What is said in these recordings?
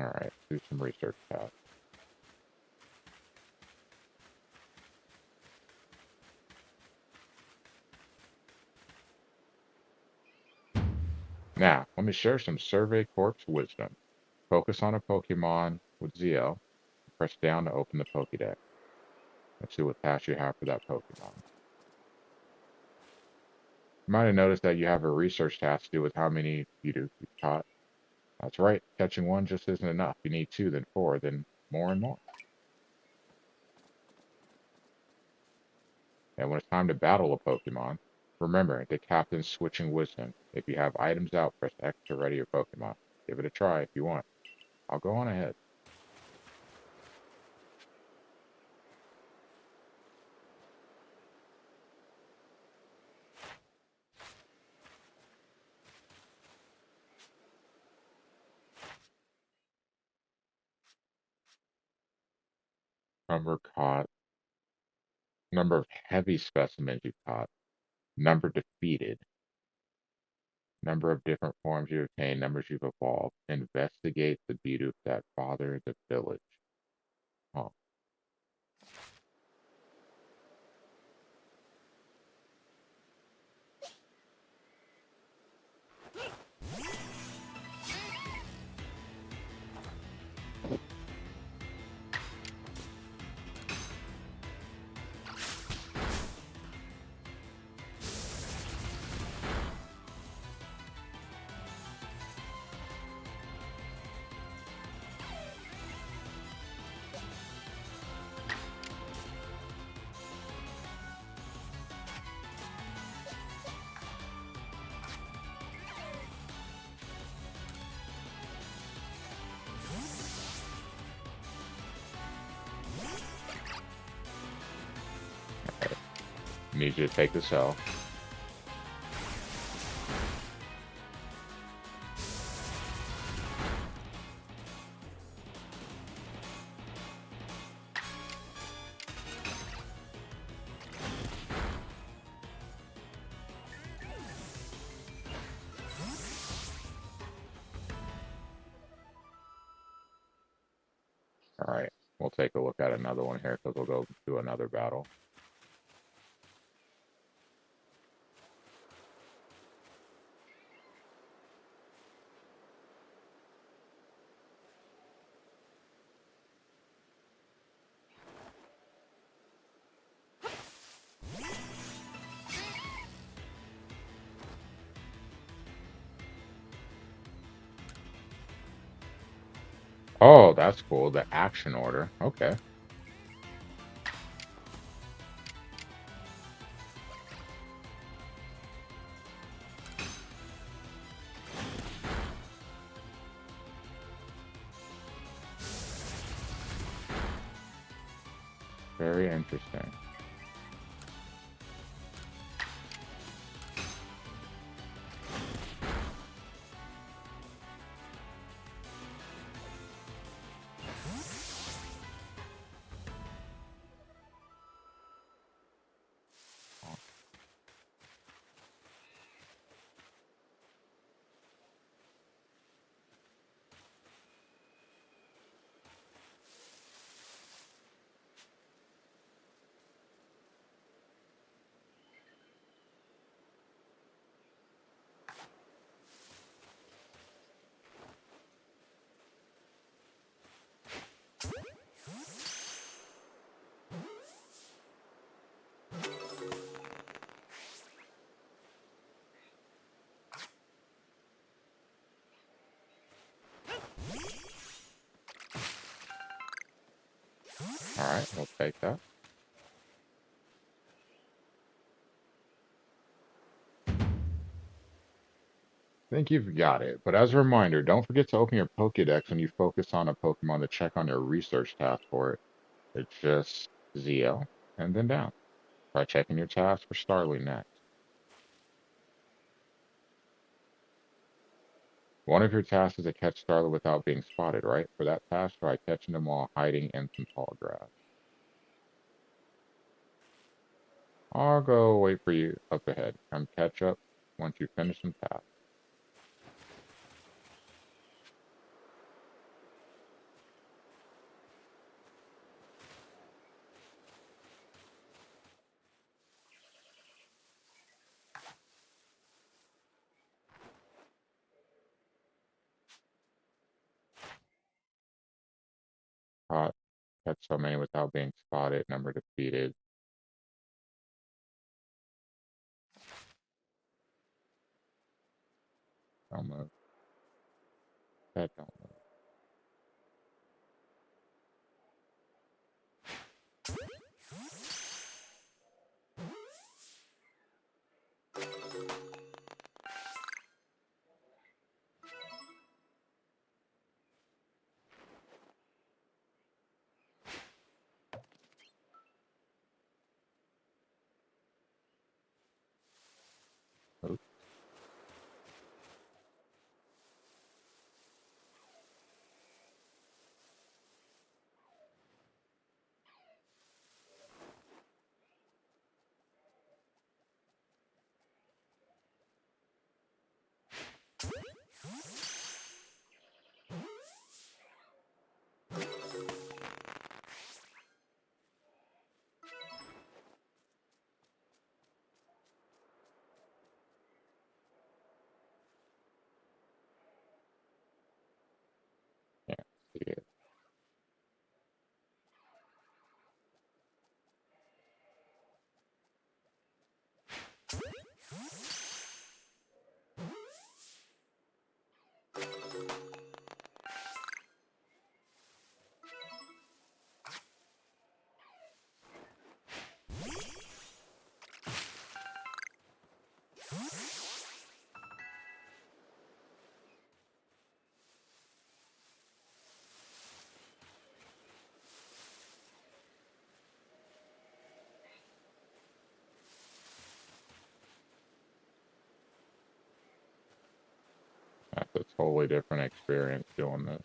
Alright, do some research tasks. Now, let me share some Survey Corps wisdom. Focus on a Pokemon with ZL. Press down to open the Pokédex. Let's see what tasks you have for that Pokemon. You might have noticed that you have a research task to do with how many you've caught. That's right, catching one just isn't enough. You need two, then four, then more and more. And when it's time to battle a Pokemon, remember the captain's switching wisdom. If you have items out, press X to ready your Pokemon. Give it a try if you want. I'll go on ahead. Number caught, number of heavy specimens you caught, number defeated, number of different forms you obtained, numbers you've evolved. Investigate the beauty that bother the village. Oh, need you to take the cell. All right, we'll take a look at another one here because we'll go to another battle. Oh, that's cool. The action order. Okay. Very interesting. All right, we'll take that. Think you've got it. But as a reminder, don't forget to open your Pokédex when you focus on a Pokemon to check on your research task for it. It's just ZL and then down. Try checking your task for Starly next. One of your tasks is to catch Starly without being spotted, right? For that task, try catching them while hiding in some tall grass. I'll go wait for you up ahead. Come catch up once you finish some tasks. Catch so many without being spotted. Number defeated. Don't move. That don't move. Oops. Can't see it. That's a totally different experience doing this.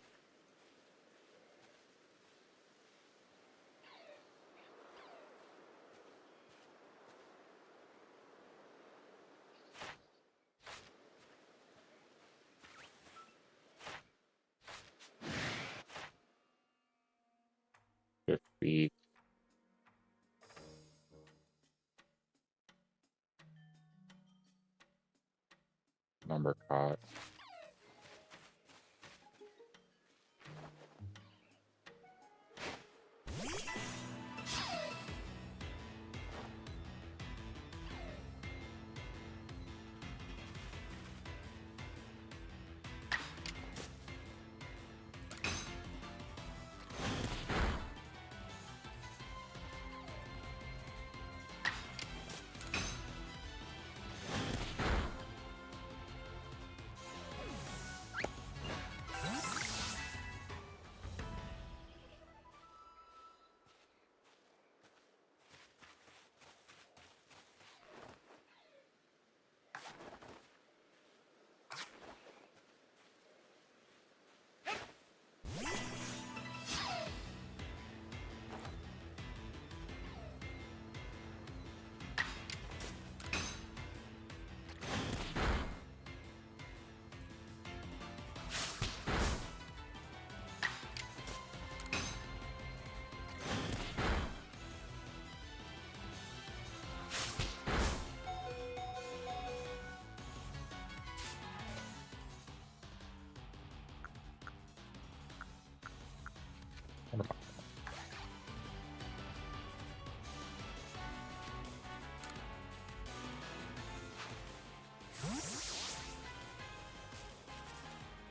Defeat. Number caught.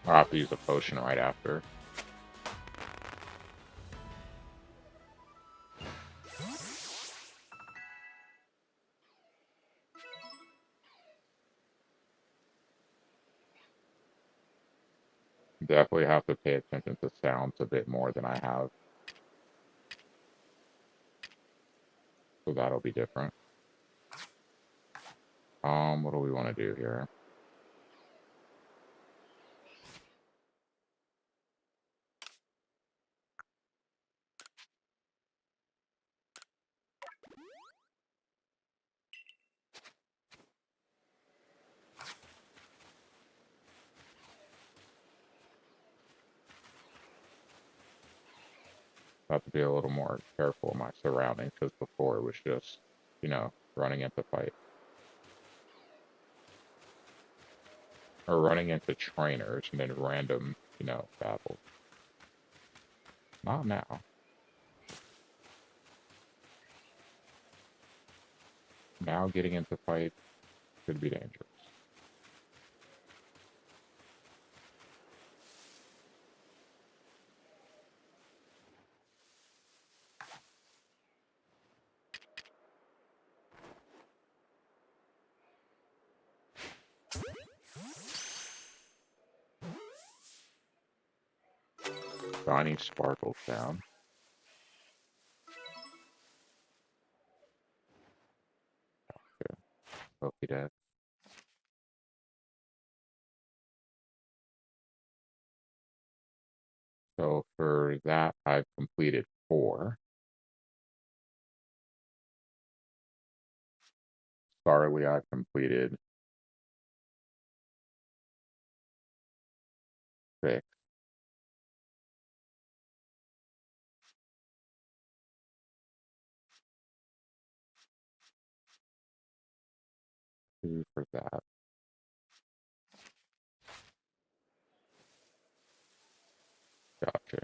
I'll have to use a potion right after. Definitely have to pay attention to sounds a bit more than I have. So that'll be different. What do we want to do here? Have to be a little more careful of my surroundings because before it was just, running into fight. Or running into trainers and then random, battles. Not now. Now getting into fight could be dangerous. Shiny sparkles down. Okay. Pokédex. So for that, I've completed 4. Starly, I've completed 6. 2 for that. Gotcha.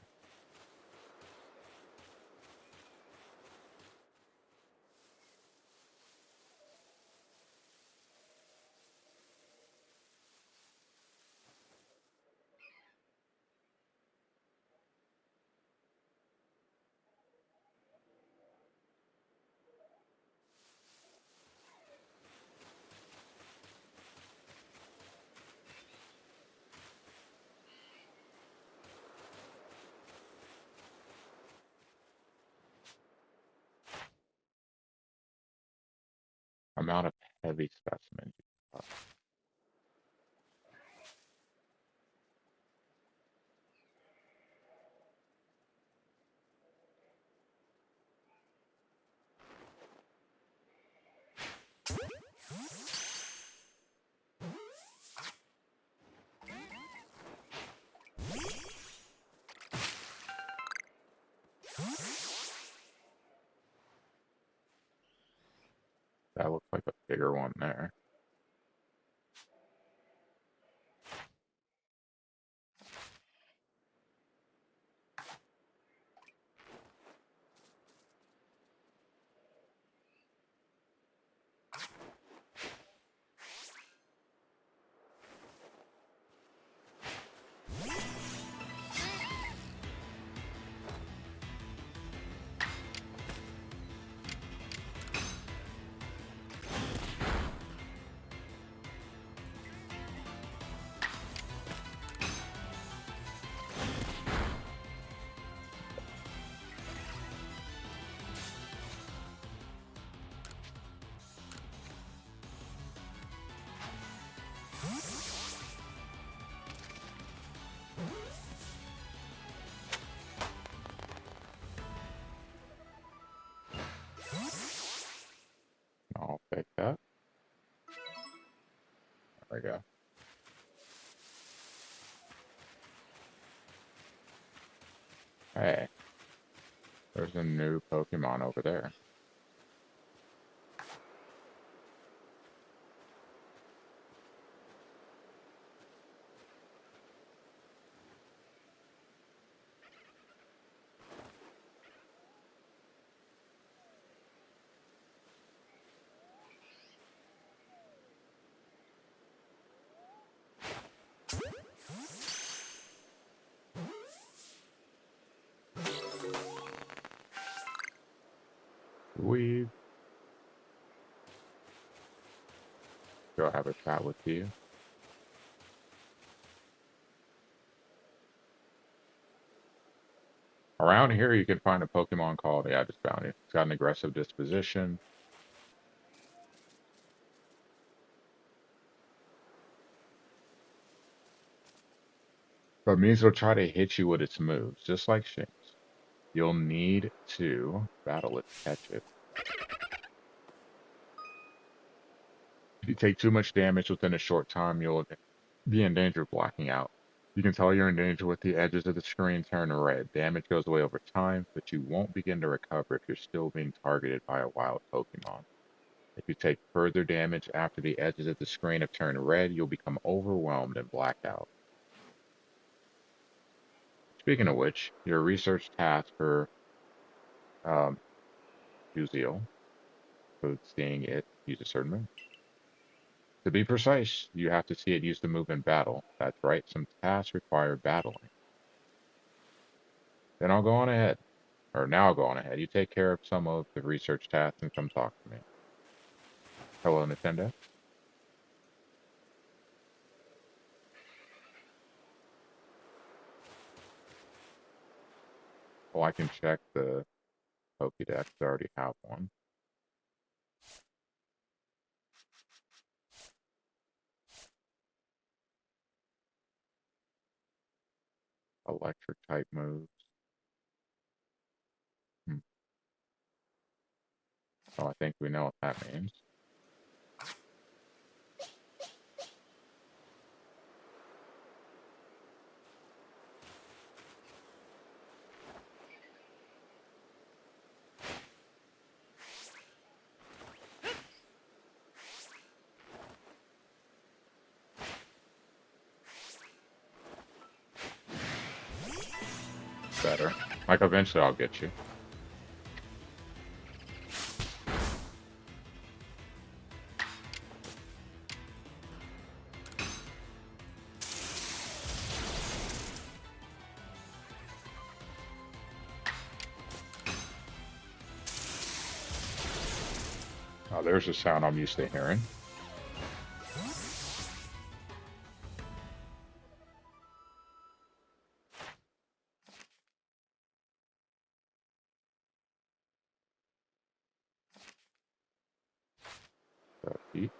Amount of heavy specimens you caught. That looks like a bigger one there. I'll take that. There we go. Hey, there's a new Pokemon over there. We go have a chat with you. Around here, you can find a Pokemon called, yeah, I just found it. It's got an aggressive disposition. But means it'll try to hit you with its moves, just like Shinx. You'll need to battle it to catch it. If you take too much damage within a short time, you'll be in danger of blacking out. You can tell you're in danger with the edges of the screen turn red. Damage goes away over time, but you won't begin to recover if you're still being targeted by a wild Pokemon. If you take further damage after the edges of the screen have turned red, you'll become overwhelmed and blacked out. Speaking of which, your research task for um, Uziel, so seeing it Use a certain move. To be precise, you have to see it used to move in battle. That's right, some tasks require battling. Then I'll go on ahead. Or now I'll go on ahead. You take care of some of the research tasks and come talk to me. Hello, Nintendo. Oh, I can check the Pokédex. I already have one. Electric type moves. Oh, I think we know what that means. Better. Like, eventually I'll get you. Oh, there's a sound I'm used to hearing. Beat.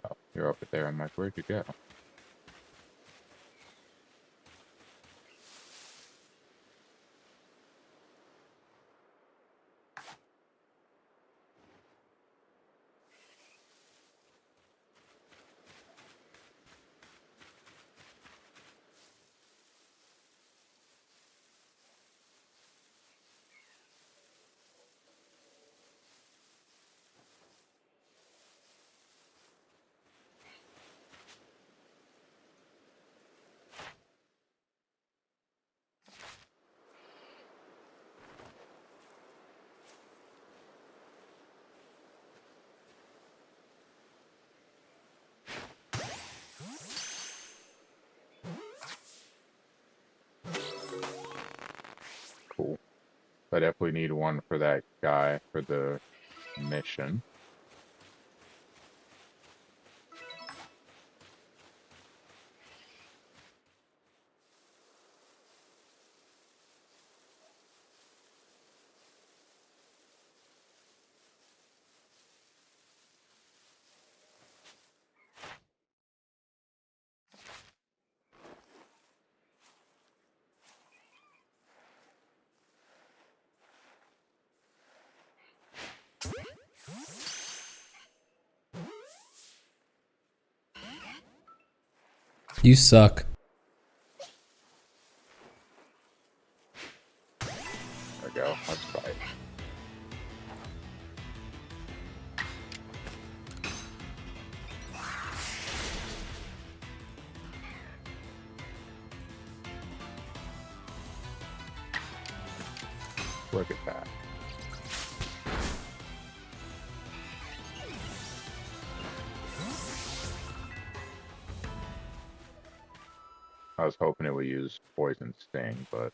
Oh, you're over there. I'm like, where'd you go? Cool. I definitely need one for that guy for the mission. You suck. There we go. Let's fight. Look at that. I was hoping it would use Poison Sting, but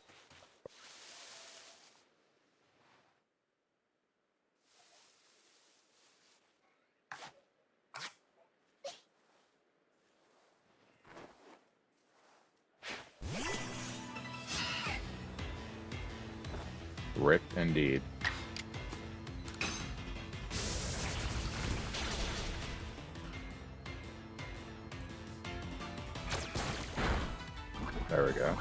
rip indeed. There we go.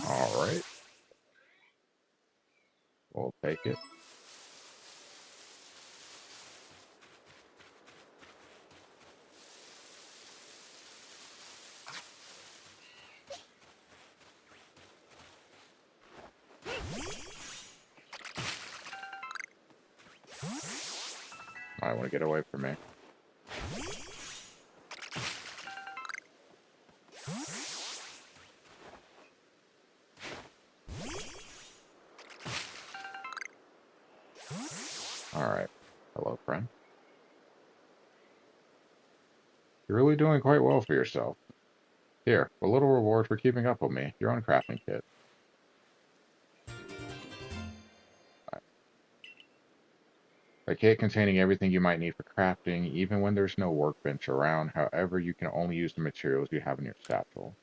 All right. We'll take it. I want to get away from me. Alright. Hello, friend. You're really doing quite well for yourself. Here, a little reward for keeping up with me. Your own crafting kit. A kit containing everything you might need for crafting, even when there's no workbench around. However, you can only use the materials you have in your satchel.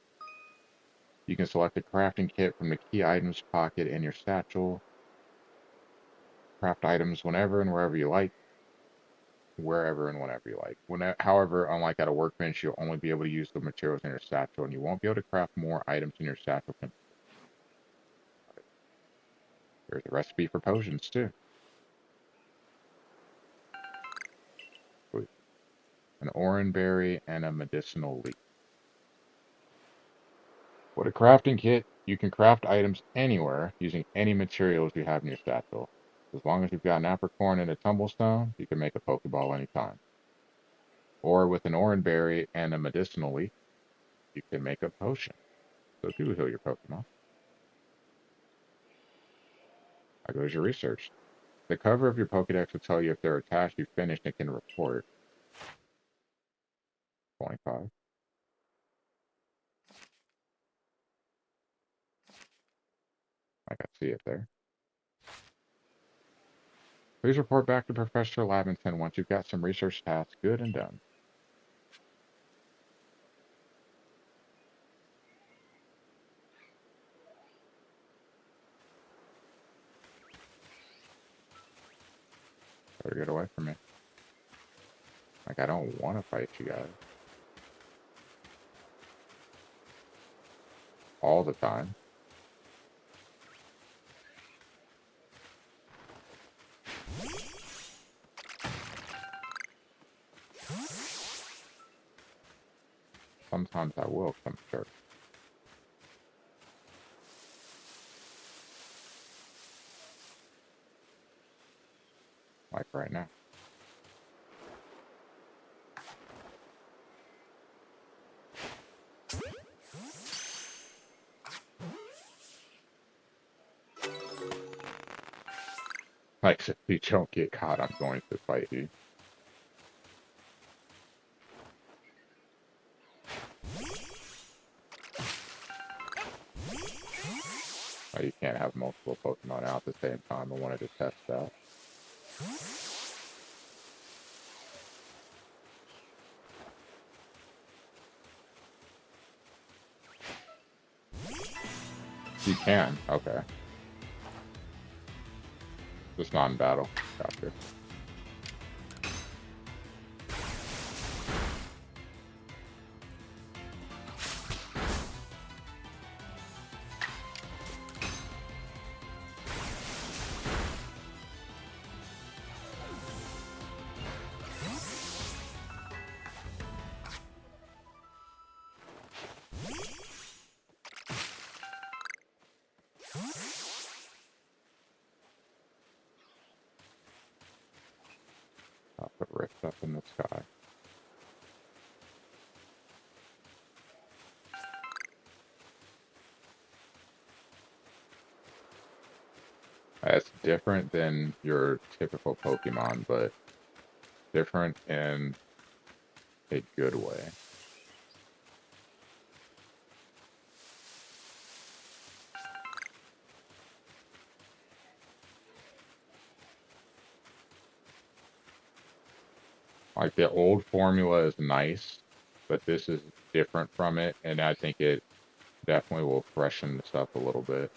You can select a crafting kit from the key items pocket in your satchel. Craft items whenever and wherever you like. Wherever and whenever you like. However, unlike at a workbench, you'll only be able to use the materials in your satchel, and you won't be able to craft more items in your satchel. There's a recipe for potions, too. An orange berry and a medicinal leaf. With a crafting kit, you can craft items anywhere using any materials you have in your satchel. As long as you've got an apricorn and a tumblestone, you can make a Pokeball anytime. Or with an orange berry and a medicinal leaf, you can make a potion. So do heal your Pokemon. How goes your research? The cover of your Pokedex will tell you if there are tasks you finished and can report. 25. I can see it there. Please report back to Professor Lavington once you've got some research tasks good and done. Better get away from me. Like, I don't want to fight you guys. All the time. Sometimes I will come to church. Like right now. Like, if you don't get caught, I'm going to fight you. You can't have multiple Pokemon out at the same time. I wanted to test that. You can. Okay. Just not in battle. Gotcha. I'll put Rift up in the sky. That's different than your typical Pokemon, but different in a good way. Like, the old formula is nice, but this is different from it, and I think it definitely will freshen this up a little bit.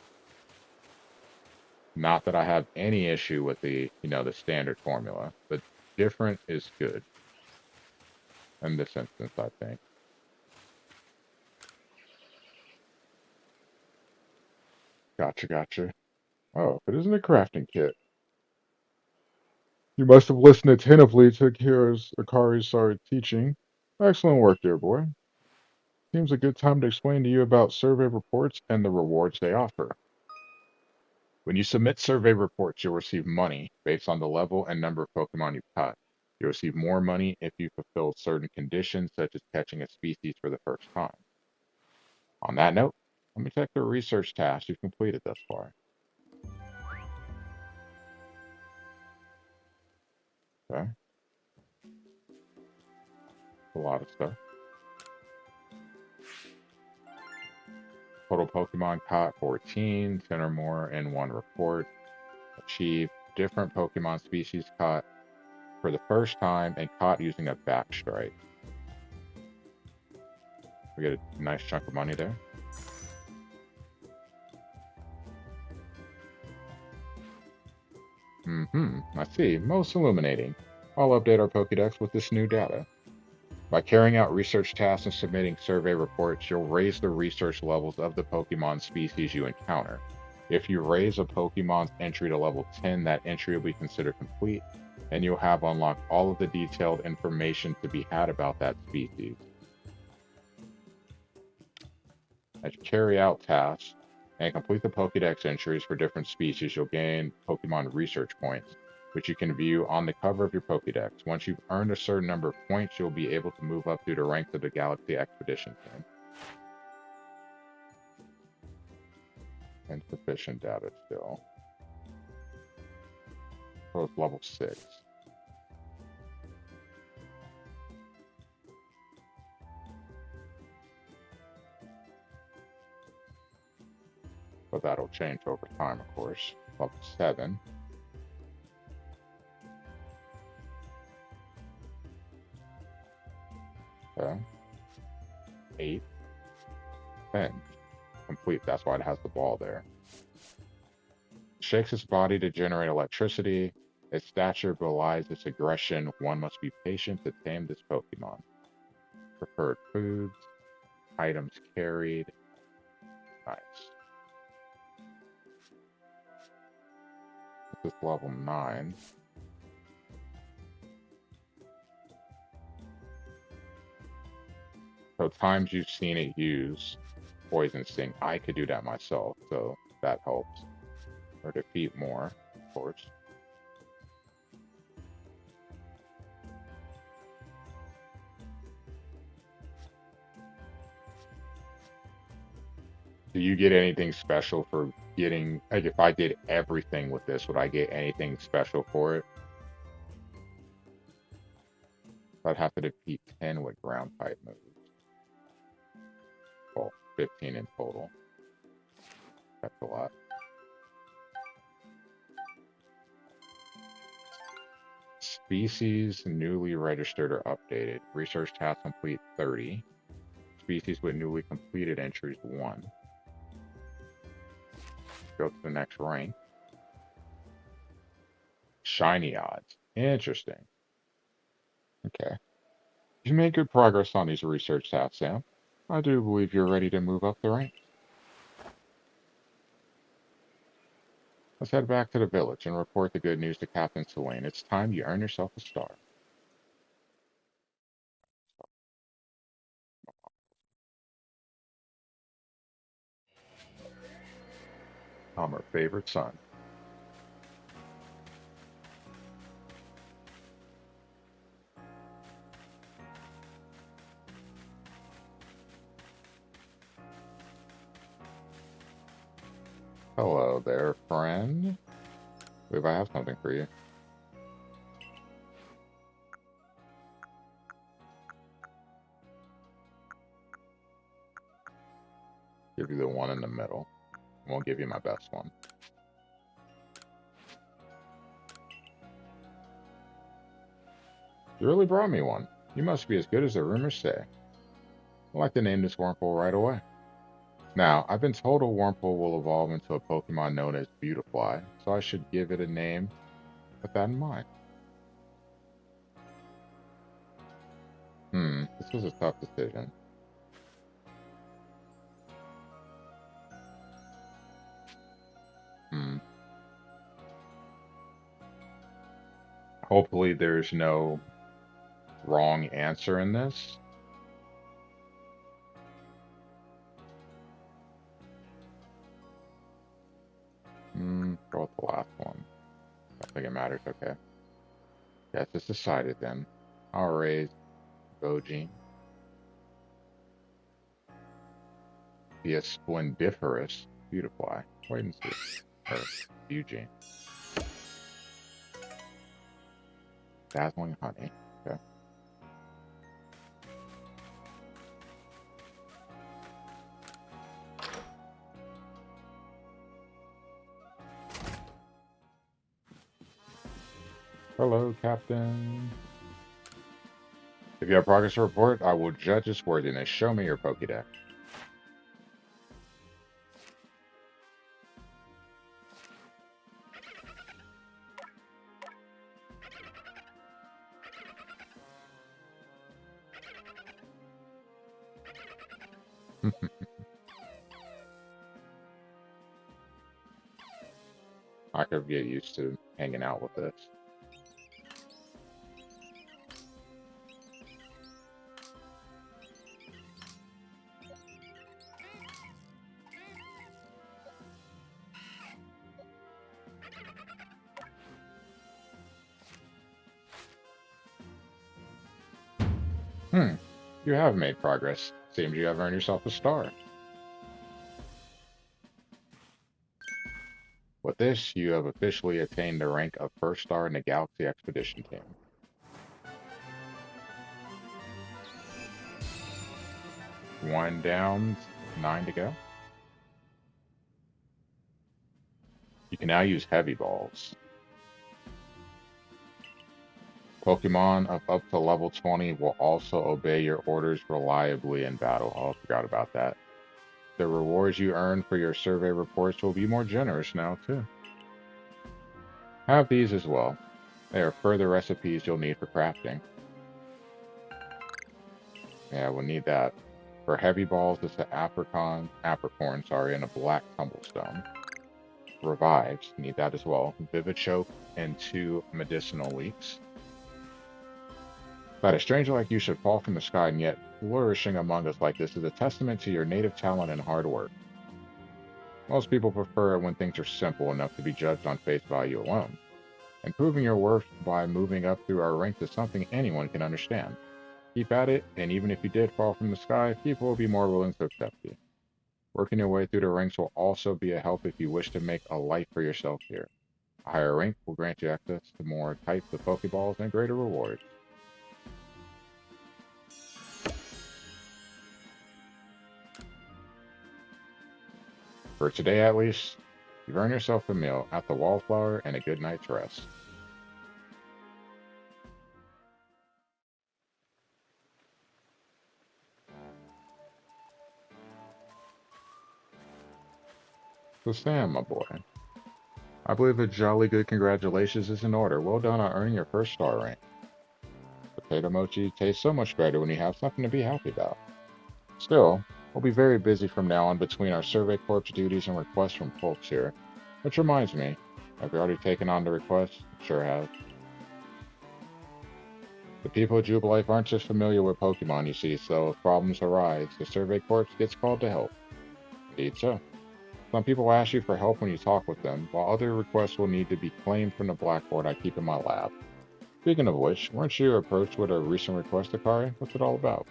Not that I have any issue with the standard formula, but different is good in this instance, I think. Gotcha, gotcha. Oh, if it isn't a crafting kit. You must have listened attentively to Akari's teaching. Excellent work, dear boy. Seems a good time to explain to you about survey reports and the rewards they offer. When you submit survey reports, you'll receive money based on the level and number of Pokemon you've caught. You'll receive more money if you fulfill certain conditions, such as catching a species for the first time. On that note, let me check the research tasks you've completed thus far. Okay, a lot of stuff. Total Pokemon caught 14, 10 or more in one report. Achieve different Pokemon species caught for the first time and caught using a backstrike. We get a nice chunk of money there. I see. Most illuminating. I'll update our Pokédex with this new data. By carrying out research tasks and submitting survey reports, you'll raise the research levels of the Pokemon species you encounter. If you raise a Pokemon's entry to level 10, that entry will be considered complete, and you'll have unlocked all of the detailed information to be had about that species. As you carry out tasks and complete the Pokédex entries for different species, you'll gain Pokemon research points, which you can view on the cover of your Pokédex. Once you've earned a certain number of points, you'll be able to move up through the ranks of the Galaxy Expedition team. Insufficient data still. So it's level 6. But that'll change over time, of course. Level 7. Okay. 8. 10. Complete. That's why it has the ball there. Shakes its body to generate electricity. Its stature belies its aggression. One must be patient to tame this Pokemon. Preferred foods. Items carried. Nice. This is level 9. So times you've seen it use Poison Sting, I could do that myself, so that helps. Or defeat more, of course. Do you get anything special for getting, like if I did everything with this, would I get anything special for it? I'd have to defeat 10 with ground type moves. Well, 15 in total. That's a lot. Species newly registered or updated. Research task complete 30. Species with newly completed entries 1. Go to the next rank. Shiny odds. Interesting. Okay. You made good progress on these research tasks, Sam. I do believe you're ready to move up the ranks. Let's head back to the village and report the good news to Captain Selene. It's time you earn yourself a star. I'm her favorite son. Hello there, friend. I believe I have something for you. Give you the one in the middle. I won't give you my best one. You really brought me one. You must be as good as the rumors say. I'd like to name this Wurmple right away. Now, I've been told a Wurmple will evolve into a Pokemon known as Beautifly, so I should give it a name with that in mind. This was a tough decision. Hopefully there's no wrong answer in this. Go with the last one. Don't think it matters. Okay. Yes, it's decided then. I'll raise Gojin. Be a splendiferous beautifly. Wait and see. Or Eugene. Dazzling honey. Okay. Hello, Captain. If you have progress to report, I will judge its worthiness. Show me your Pokédex. I could get used to hanging out with this. You have made progress. Seems you have earned yourself a star. With this, you have officially attained the rank of first star in the Galaxy Expedition Team. One down, 9 to go. You can now use heavy balls. Pokemon of up to level 20 will also obey your orders reliably in battle. Oh, I forgot about that. The rewards you earn for your survey reports will be more generous now, too. Have these as well. They are further recipes you'll need for crafting. Yeah, we'll need that. For heavy balls, it's an apricorn, and a black tumblestone. Revives, need that as well. Vivichoke and 2 medicinal leeks. That a stranger like you should fall from the sky, and yet flourishing among us like this is a testament to your native talent and hard work. Most people prefer it when things are simple enough to be judged on face value alone. And proving your worth by moving up through our ranks is something anyone can understand. Keep at it, and even if you did fall from the sky, people will be more willing to accept you. Working your way through the ranks will also be a help if you wish to make a life for yourself here. A higher rank will grant you access to more types of Pokeballs and greater rewards. For today at least, you've earned yourself a meal at the Wallflower and a good night's rest. So Sam, my boy, I believe a jolly good congratulations is in order. Well done on earning your first star rank. Potato mochi tastes so much better when you have something to be happy about. Still, we'll be very busy from now on between our Survey Corps duties and requests from folks here. Which reminds me, have you already taken on the request? Sure have. The people of Jubilife aren't just familiar with Pokemon, you see, so if problems arise, the Survey Corps gets called to help. Indeed so. Some people ask you for help when you talk with them, while other requests will need to be claimed from the blackboard I keep in my lab. Speaking of which, weren't you approached with a recent request, Akari? What's it all about?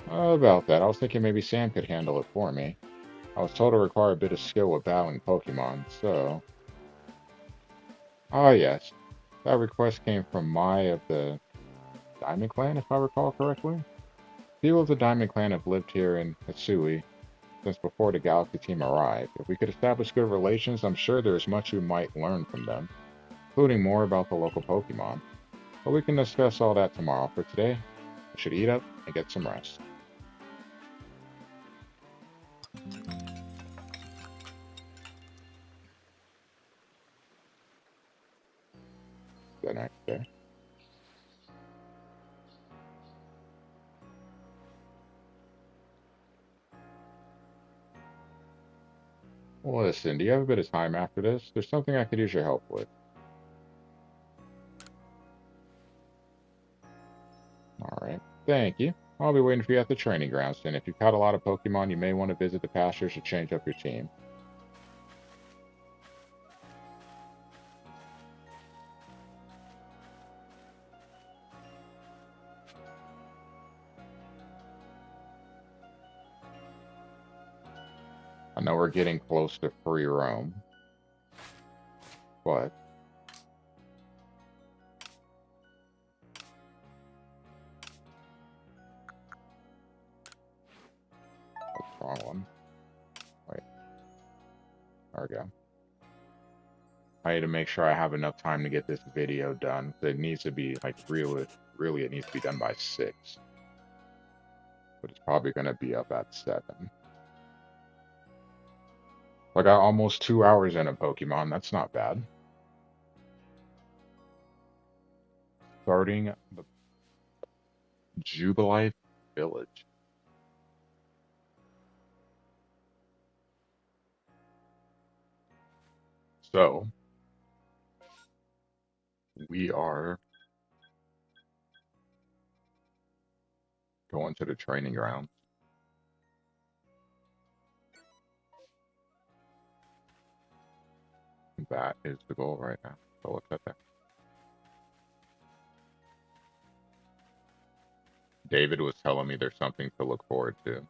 About that, I was thinking maybe Sam could handle it for me. I was told to require a bit of skill with battling Pokemon, so... Ah yes, that request came from Mai of the Diamond Clan, if I recall correctly. People of the Diamond Clan have lived here in Hisui since before the Galaxy team arrived. If we could establish good relations, I'm sure there is much we might learn from them, including more about the local Pokemon. But we can discuss all that tomorrow. For today, we should eat up and get some rest. The next day. Well, listen, do you have a bit of time after this? There's something I could use your help with. Alright, thank you. I'll be waiting for you at the training grounds, and if you've caught a lot of Pokemon, you may want to visit the pastures to change up your team. I know we're getting close to free roam, but that's the wrong one. Wait, there we go. I need to make sure I have enough time to get this video done. It needs to be like really, it needs to be done by 6, but it's probably going to be up at 7. I got almost 2 hours in a Pokemon. That's not bad. Starting the Jubilife Village. So we are going to the training ground. That is the goal right now. So let's head there. David was telling me there's something to look forward to.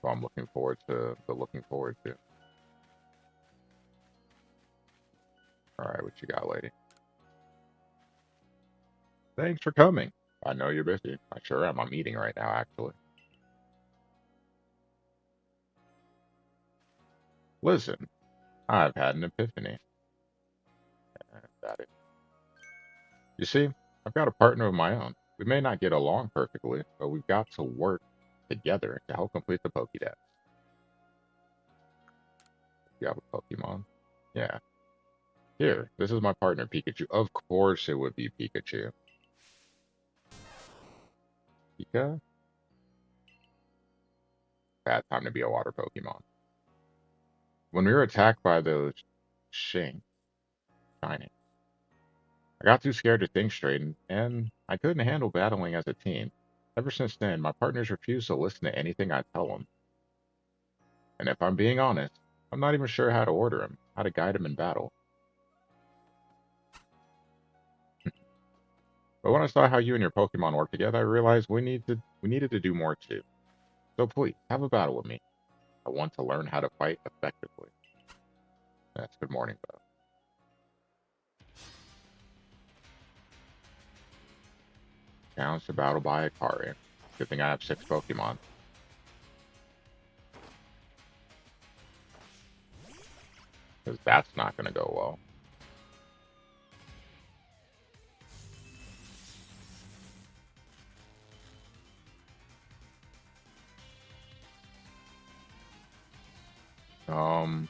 So I'm looking forward to the looking forward to. Alright, what you got, lady? Thanks for coming. I know you're busy. I sure am. I'm eating right now, actually. Listen, I've had an epiphany. And that is, you see, I've got a partner of my own. We may not get along perfectly, but we've got to work together to help complete the Pokédex. You have a Pokemon? Yeah. Here, this is my partner, Pikachu. Of course it would be Pikachu. Pika? Bad time to be a water Pokemon. When we were attacked by those Shing, Shining, I got too scared to think straight, and I couldn't handle battling as a team. Ever since then, my partners refuse to listen to anything I tell them. And if I'm being honest, I'm not even sure how to order him, how to guide him in battle. But when I saw how you and your Pokemon work together, I realized we needed to do more too. So please, have a battle with me. I want to learn how to fight effectively. That's good morning, though. Challenge to battle by Akari. Good thing I have 6 Pokemon. Because that's not going to go well. Um,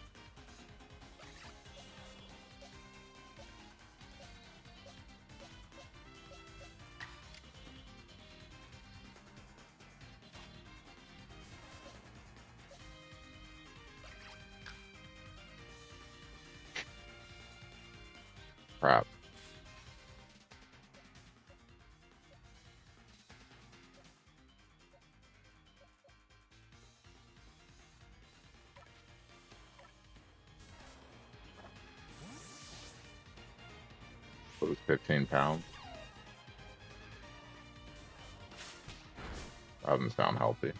Crap. Lose 15 pounds. Doesn't sound healthy.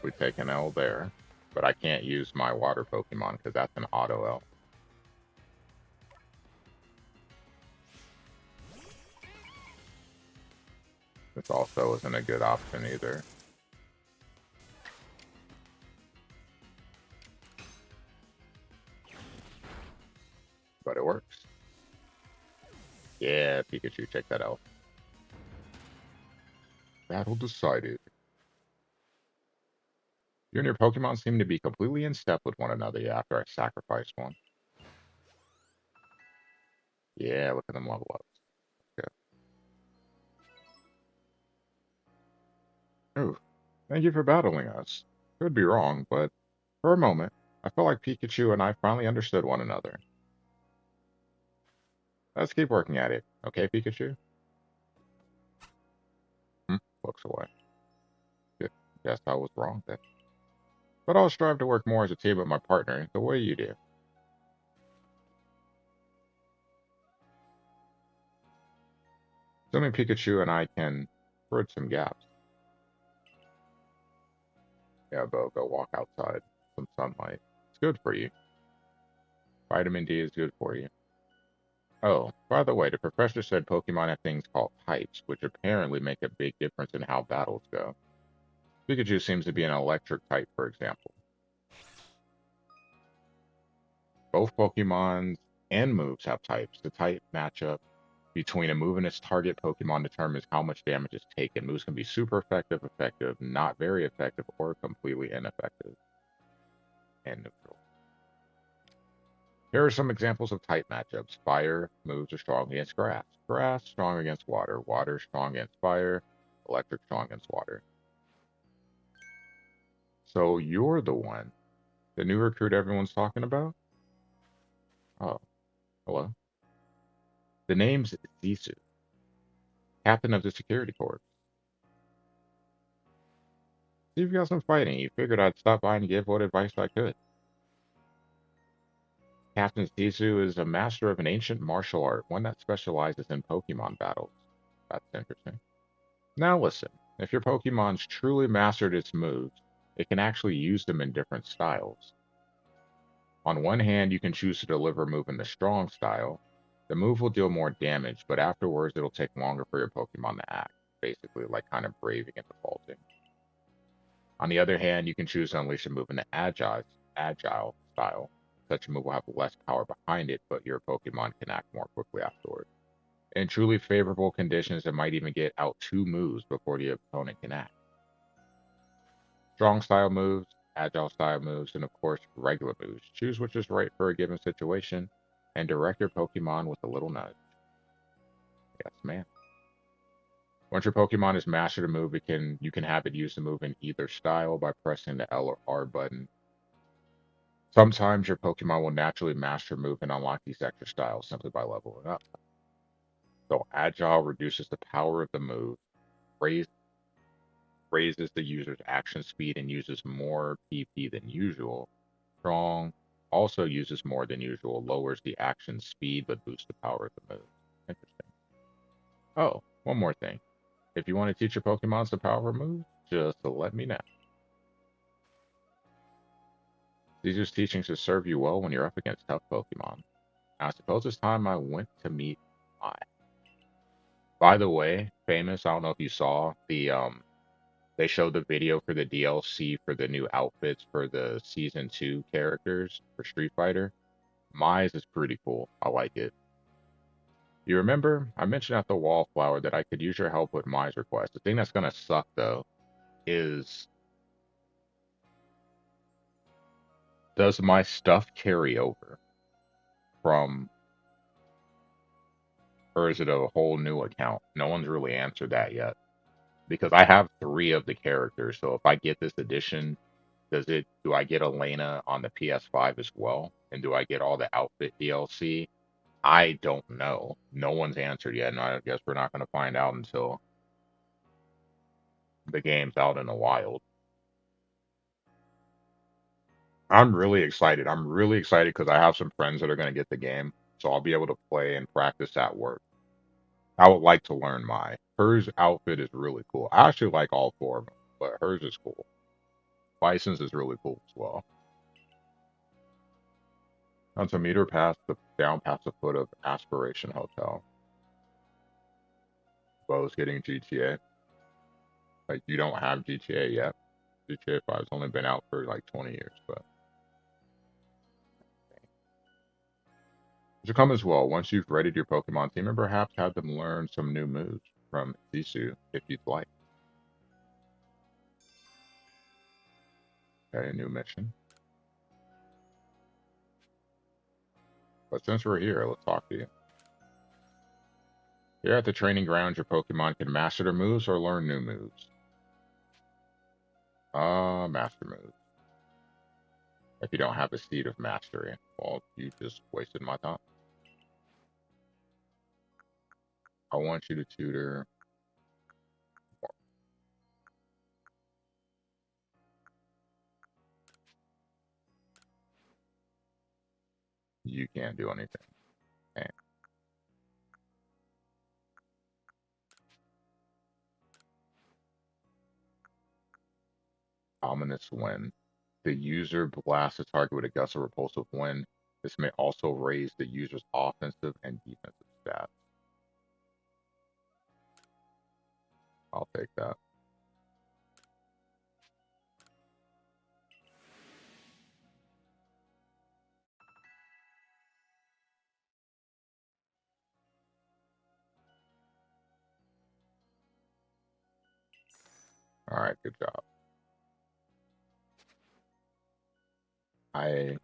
We take an L there. But I can't use my water Pokemon because that's an auto L. This also isn't a good option either. But it works. Yeah, Pikachu, check that out. Battle decided. You and your Pokemon seem to be completely in step with one another after I sacrificed one. Yeah, look at them level ups. Okay. Ooh, thank you for battling us. Could be wrong, but for a moment, I felt like Pikachu and I finally understood one another. Let's keep working at it, okay, Pikachu? Hmm, looks away. Gu- Guess I was wrong then. But I'll strive to work more as a team with my partner, the way you do. Assuming Pikachu and I can bridge some gaps. Yeah, Bo, go walk outside. Some sunlight. It's good for you. Vitamin D is good for you. Oh, by the way, the professor said Pokemon have things called types, which apparently make a big difference in how battles go. Pikachu seems to be an electric type, for example. Both Pokemons and moves have types. The type matchup between a move and its target Pokemon determines how much damage is taken. Moves can be super effective, effective, not very effective, or completely ineffective and neutral. Here are some examples of type matchups. Fire moves are strong against grass. Grass strong against water. Water strong against fire. Electric strong against water. So you're the one, the new recruit everyone's talking about? Oh, hello. The name's Zisu, captain of the security corps. See if you got some fighting. You figured I'd stop by and give what advice I could. Captain Zisu is a master of an ancient martial art, one that specializes in Pokemon battles. That's interesting. Now listen, if your Pokemon's truly mastered its moves, it can actually use them in different styles. On one hand, you can choose to deliver a move in the strong style. The move will deal more damage, but afterwards it'll take longer for your Pokemon to act, basically like kind of braving and defaulting. On the other hand, you can choose to unleash a move in the agile style. Such a move will have less power behind it, but your Pokemon can act more quickly afterward. In truly favorable conditions, it might even get out two moves before the opponent can act. Strong style moves, agile style moves, and of course, regular moves. Choose which is right for a given situation and direct your Pokemon with a little nudge. Yes, man. Once your Pokemon has mastered a move, you can have it use the move in either style by pressing the L or R button. Sometimes your Pokemon will naturally master a move and unlock these extra styles simply by leveling up. So agile reduces the power of the move, raise, raises the user's action speed and uses more PP than usual. Strong also uses more than usual, lowers the action speed but boosts the power of the move. Interesting. Oh, one more thing. If you want to teach your Pokemon the power of moves, just let me know. These teachings should serve you well when you're up against tough Pokemon. Now, I suppose it's time I went to meet my. By the way, famous, I don't know if you saw they showed the video for the DLC for the new outfits for the season 2 characters for Street Fighter. Mize is pretty cool. I like it. You remember I mentioned at the Wallflower that I could use your help with Mize request. The thing that's gonna suck though is, does my stuff carry over from, or is it a whole new account? No one's really answered that yet because I have three of the characters. So if I get this edition, do I get Elena on the PS5 as well? And do I get all the outfit DLC? I don't know. No one's answered yet, and I guess we're not going to find out until the game's out in the wild. I'm really excited. I'm really excited because I have some friends that are going to get the game, so I'll be able to play and practice at work. I would like to learn my. Hers outfit is really cool. I actually like all four of them, but hers is cool. Bison's is really cool as well. On to meter past the down past the foot of Aspiration Hotel. Bo's getting GTA. Like you don't have GTA yet. GTA 5's only been out for like 20 years, but it should come as well once you've readied your Pokemon team and perhaps have them learn some new moves from Sisu if you'd like. Okay, a new mission. But since we're here, let's talk to you. Here at the training grounds, your Pokemon can master their moves or learn new moves. Master moves. If you don't have a seed of mastery, well, you just wasted my time. I want you to tutor. You can't do anything. Okay. Ominous wind. The user blasts a target with a gust of repulsive wind. This may also raise the user's offensive and defensive stats. I'll take that. All right, good job. I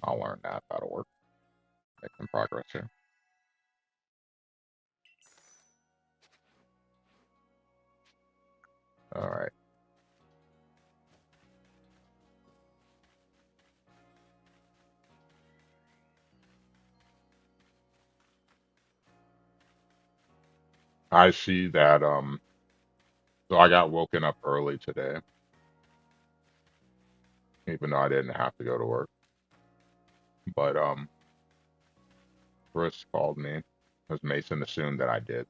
I'll learn that. That'll work. Make some progress here. All right. I see that. So I got woken up early today, even though I didn't have to go to work. But Chris called me because Mason assumed that I did.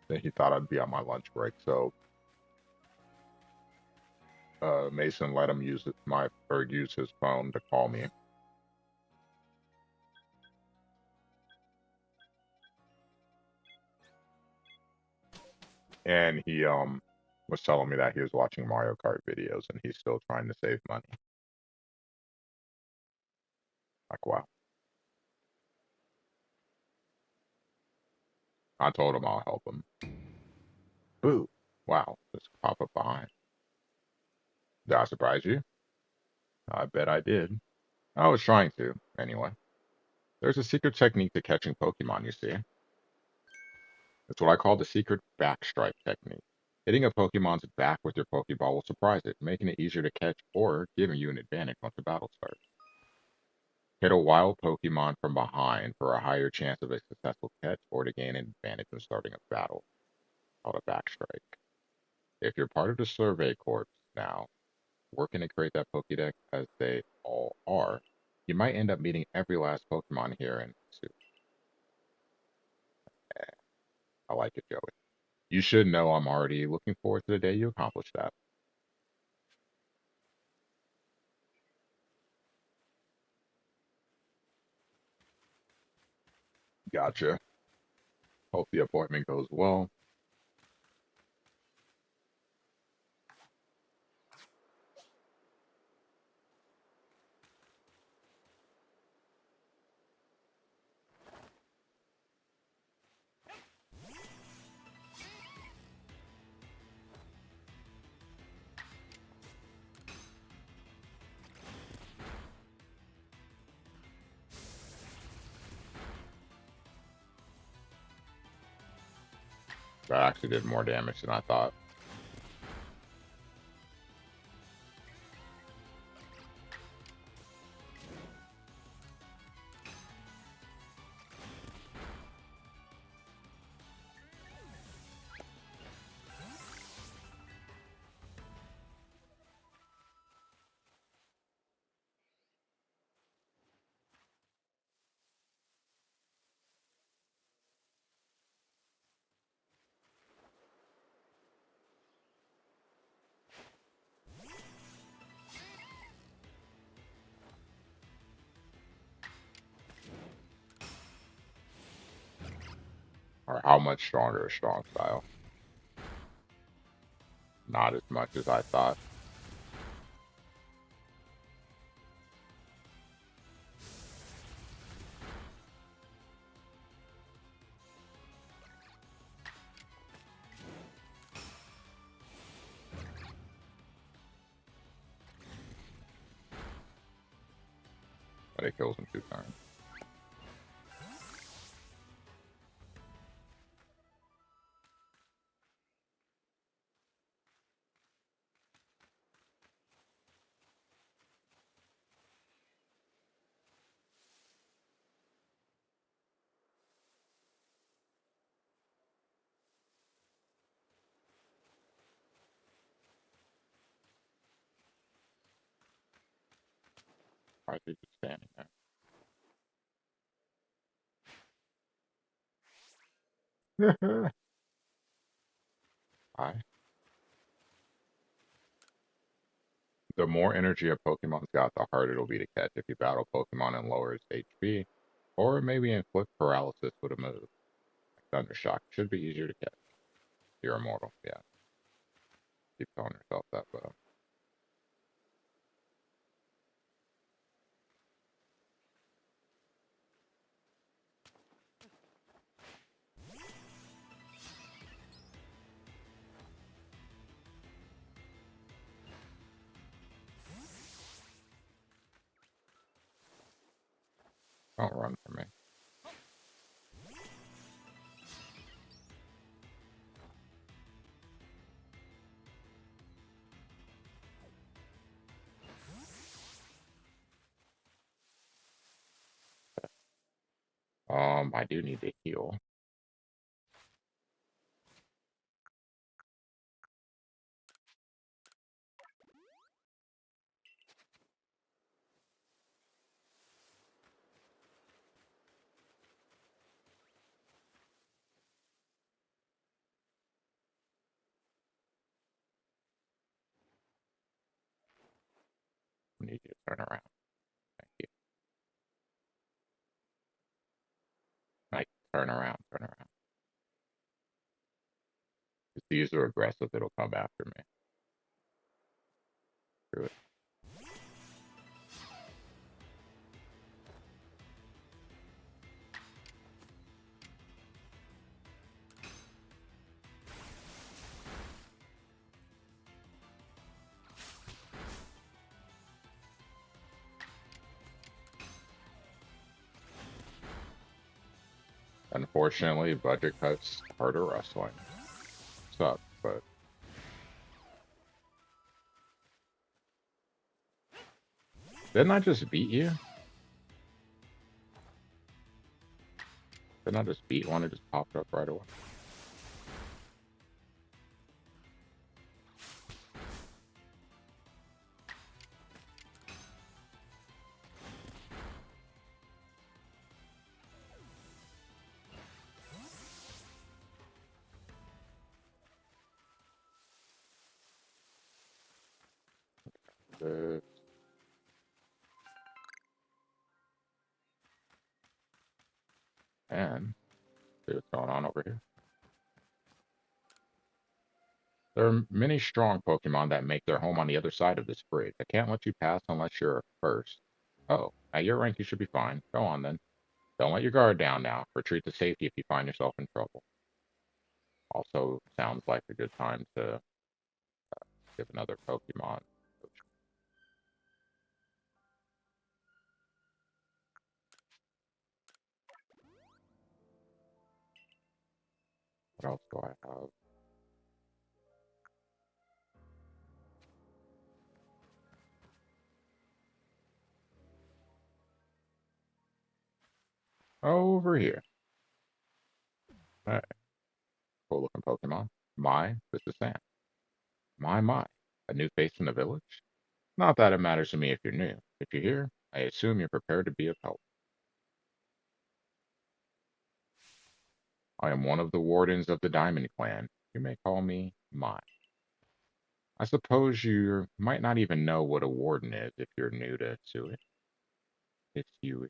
That he thought I'd be on my lunch break. So Mason let him use use his phone to call me. And he was telling me that he was watching Mario Kart videos and he's still trying to save money. Like, wow. I told him I'll help him. Boo. Wow. Just pop up behind. Did I surprise you? I bet I did. I was trying to, anyway. There's a secret technique to catching Pokemon, you see. It's what I call the secret backstrike technique. Hitting a Pokemon's back with your Pokeball will surprise it, making it easier to catch or giving you an advantage once the battle starts. Hit a wild Pokemon from behind for a higher chance of a successful catch or to gain an advantage when starting a battle, called a backstrike. If you're part of the Survey Corps now, working to create that Pokédex as they all are, you might end up meeting every last Pokemon here in Arceus. I like it, Joey. You should know I'm already looking forward to the day you accomplish that. Gotcha. Hope the appointment goes well. That actually did more damage than I thought. Or how much stronger is strong style? Not as much as I thought. but it kills in 2 turns. Why is he just standing there? Hi. The more energy a Pokemon's got, the harder it'll be to catch if you battle Pokemon and lower its HP, or maybe inflict paralysis with a move. Like Thunder Shock should be easier to catch. You're immortal, yeah. Keep telling yourself that, but don't run from me. I do need to heal. I need you to turn around. Thank you. Like, turn around, turn around. If these are aggressive, it'll come after me. Screw it. Unfortunately, budget cuts harder wrestling. Sucks, but didn't I just beat you? Didn't I just beat one? It just popped up right away. This and see what's going on over here. There are many strong Pokemon that make their home on the other side of this bridge. I can't let you pass unless you're first. Oh, at your rank you should be fine. Go on then. Don't let your guard down now. Retreat to safety if you find yourself in trouble. Also sounds like a good time to give another Pokemon. What else do I have? Over here. Alright, cool looking Pokemon. This is Sam. My. A new face in the village? Not that it matters to me if you're new. If you're here, I assume you're prepared to be of help. I am one of the wardens of the Diamond Clan. You may call me Mai. I suppose you might not even know what a warden is if you're new to it. It's you.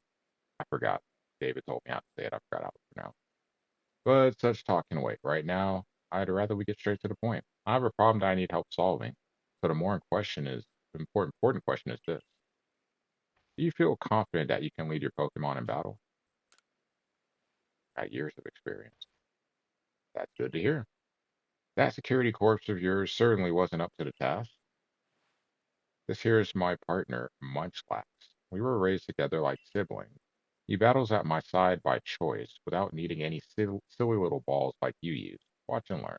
I forgot. David told me how to say it. I forgot how to pronounce it. But such talk can wait. Right now, I'd rather we get straight to the point. I have a problem that I need help solving. So the important question is this. Do you feel confident that you can lead your Pokemon in battle? Got years of experience. That's good to hear. That security corpse of yours certainly wasn't up to the task. This here is my partner, Munchlax. We were raised together like siblings. He battles at my side by choice without needing any silly little balls like you use. Watch and learn.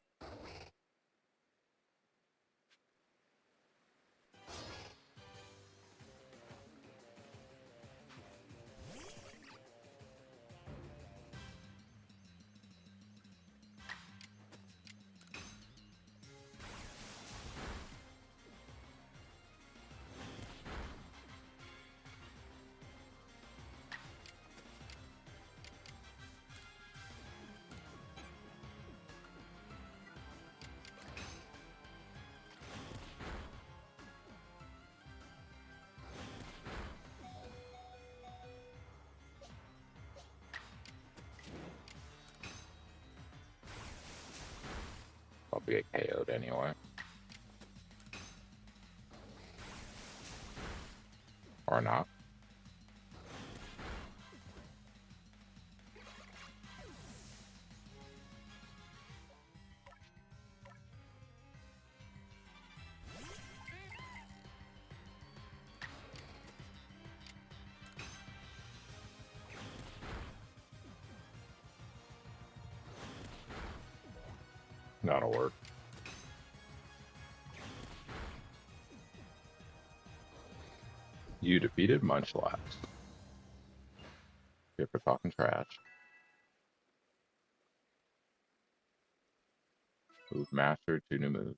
I'll be KO'd anyway. Or not. That'll work. You defeated Munchlax. Good for talking trash. Move mastered 2 new moves.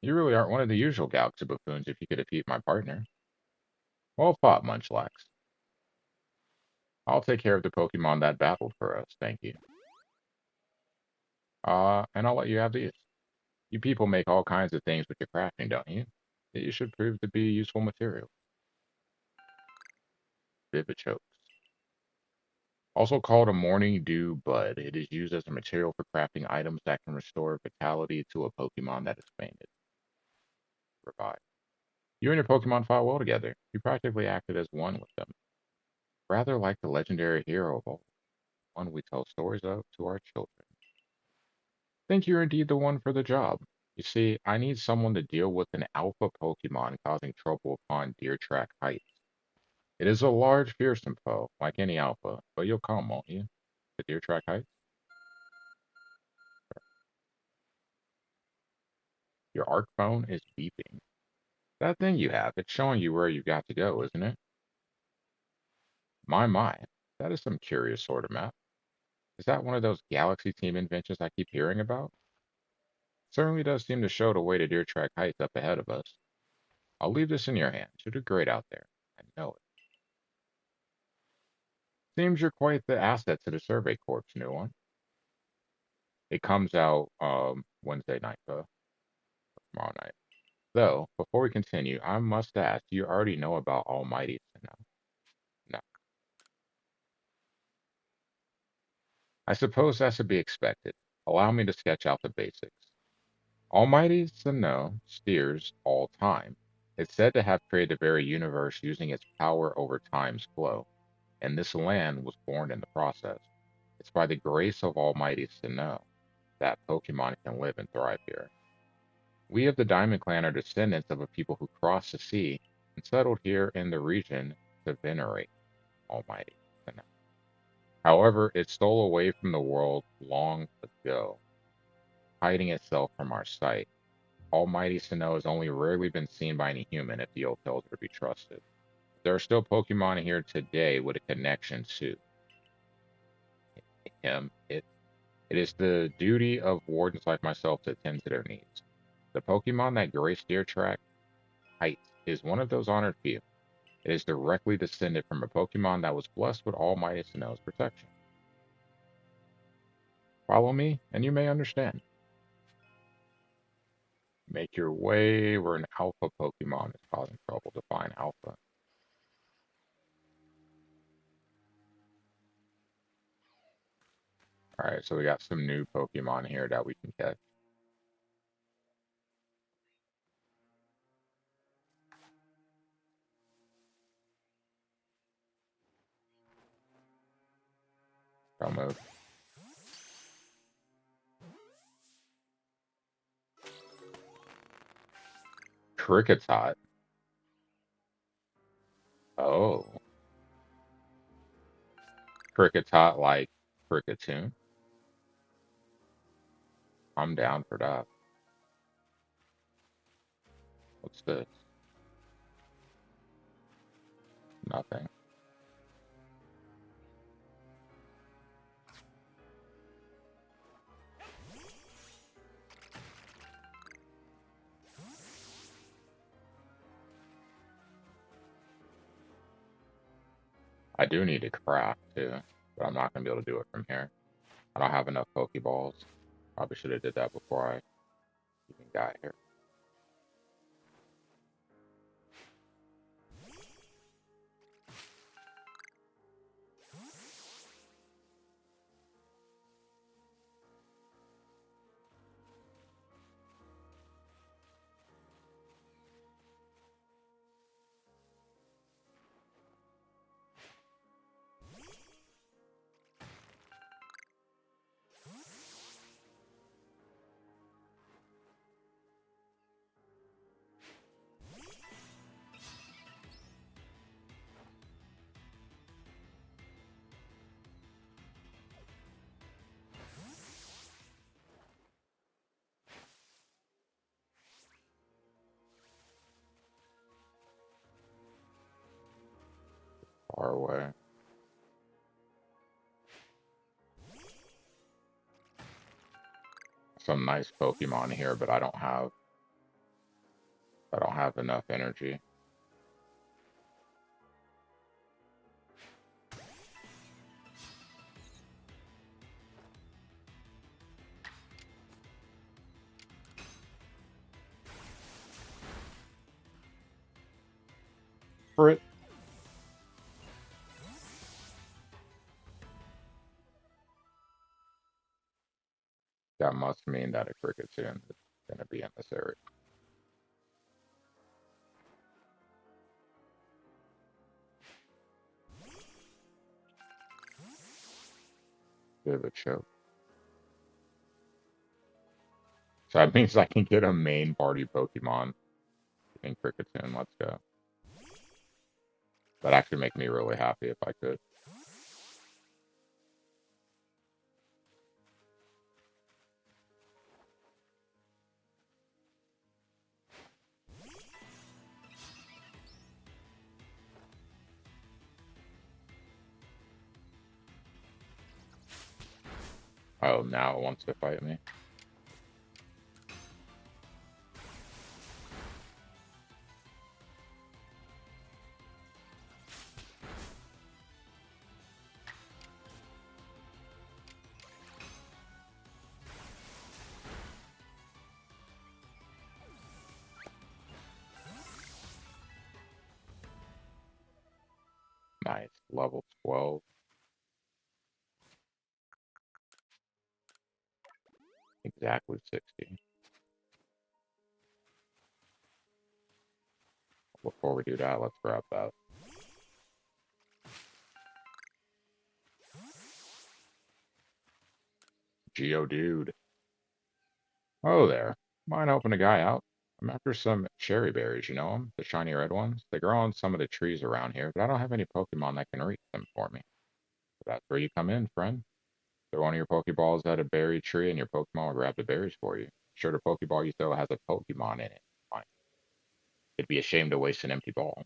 You really aren't one of the usual Galaxy buffoons if you could defeat my partner. Well fought, Munchlax. I'll take care of the Pokemon that battled for us, thank you. And I'll let you have these. You people make all kinds of things with your crafting, don't you? You should prove to be useful material. Vivichokes. Also called a morning dew bud, it is used as a material for crafting items that can restore vitality to a Pokemon that is fainted. Revive. You and your Pokemon fought well together. You practically acted as one with them. Rather like the legendary hero of all, one we tell stories of to our children. Think you're indeed the one for the job. You see, I need someone to deal with an alpha Pokemon causing trouble upon Deer Track Heights. It is a large, fearsome foe, like any alpha, but you'll come, won't you? To Deer Track Heights? Your arc phone is beeping. That thing you have, it's showing you where you've got to go, isn't it? My, that is some curious sort of map. Is that one of those Galaxy Team inventions I keep hearing about? Certainly does seem to show the way to Deer Track Heights up ahead of us. I'll leave this in your hands. You'll do great out there. I know it. Seems you're quite the asset to the Survey Corps, new one. It comes out Wednesday night, tomorrow night. Though, before we continue, I must ask, do you already know about Almighty Sinnoh? No. I suppose that's to be expected. Allow me to sketch out the basics. Almighty Sinnoh steers all time. It's said to have created the very universe using its power over time's flow, and this land was born in the process. It's by the grace of Almighty Sinnoh that Pokemon can live and thrive here. We of the Diamond Clan are descendants of a people who crossed the sea and settled here in the region to venerate Almighty Sinnoh. However, it stole away from the world long ago, hiding itself from our sight. Almighty Sinnoh has only rarely been seen by any human if the old tales are to be trusted. There are still Pokemon here today with a connection to him. It is the duty of wardens like myself to attend to their needs. The Pokemon that grace Deer Track Heights is one of those honored few. It is directly descended from a Pokemon that was blessed with Almighty Sinnoh's protection. Follow me, and you may understand. Make your way where an Alpha Pokemon is causing trouble to find Alpha. Alright, so we got some new Pokemon here that we can catch. Don't move. Cricket's hot. Oh, cricket's hot like cricketune. I'm down for that. What's this? Nothing. I do need to craft too, but I'm not gonna be able to do it from here. I don't have enough Pokeballs. Probably should have did that before I even got here. Far away. Some nice Pokemon here, but I don't have enough energy. Crit. That must mean that a Cricketune is gonna be in this area. Bit of a choke. So that means I can get a main party Pokemon in Cricketune. Let's go. That'd actually make me really happy if I could. Oh, now it wants to fight me. Nice. Level 12. Exactly 60. Before we do that, let's grab that. Geodude. Oh there. Mind helping a guy out? I'm after some cherry berries, you know them? The shiny red ones? They grow on some of the trees around here, but I don't have any Pokemon that can reach them for me. So that's where you come in, friend. Throw one of your Pokeballs at a berry tree and your Pokemon will grab the berries for you. Sure, the Pokeball you throw has a Pokemon in it. Fine. It'd be a shame to waste an empty ball.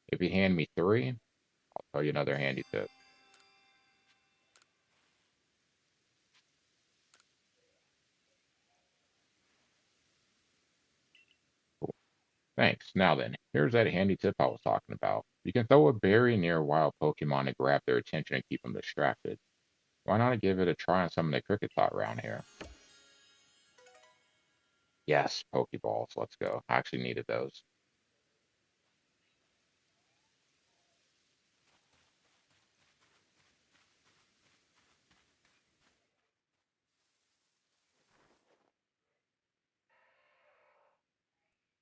If you hand me three, I'll tell you another handy tip. Cool. Thanks. Now then, here's that handy tip I was talking about. You can throw a berry near a wild Pokemon to grab their attention and keep them distracted. Why not give it a try on some of the cricket tot around here? Yes, Pokeballs. Let's go. I actually needed those.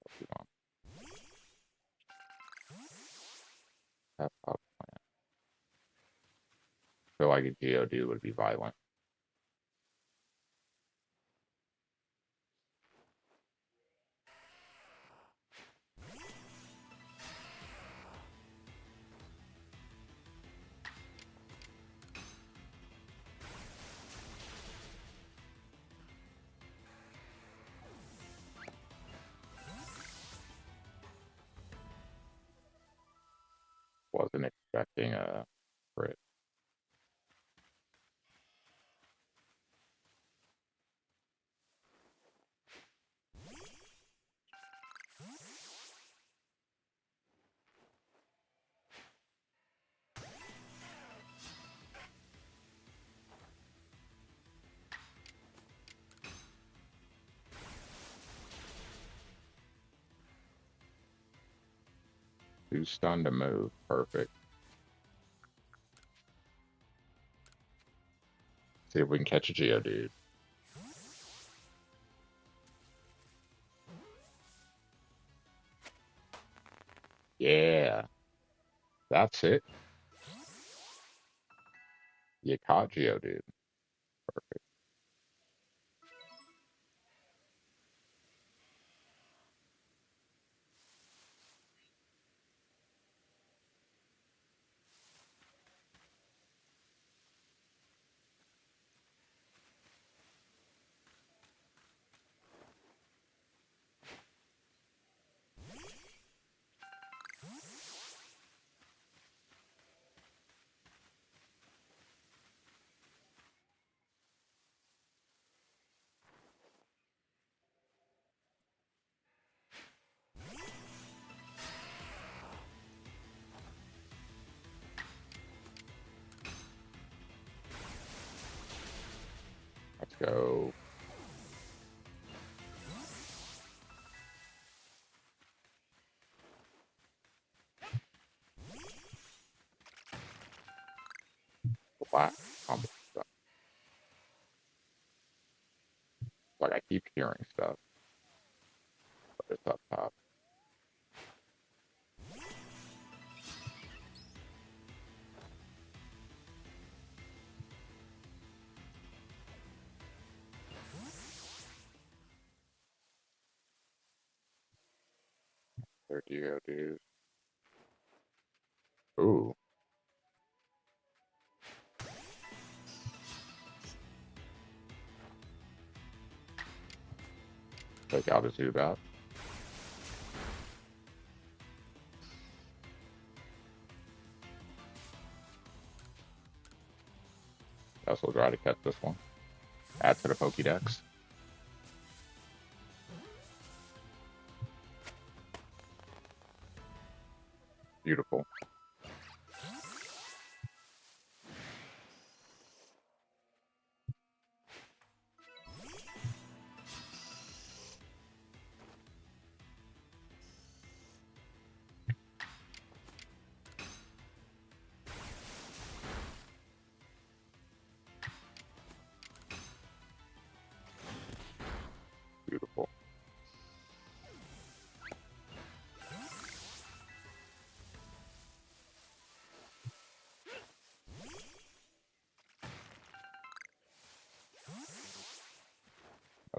Pokemon. That up. Feel like a Geodude would be violent. Wasn't expecting a crit. Too stunned to move. Perfect. See if we can catch a Geodude. Yeah, that's it. You caught Geodude. Perfect. Let's go. Black combo stuff. Like I keep hearing stuff, but it's up top. There Geodude. Ooh, take out a Zubat. Guess we'll try to catch this one. Add to the Pokédex. Beautiful. Beautiful.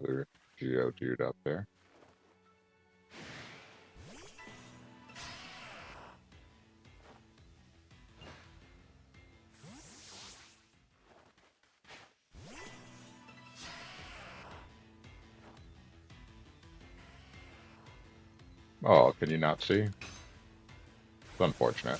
Another Geodude up there. Oh, can you not see? It's unfortunate.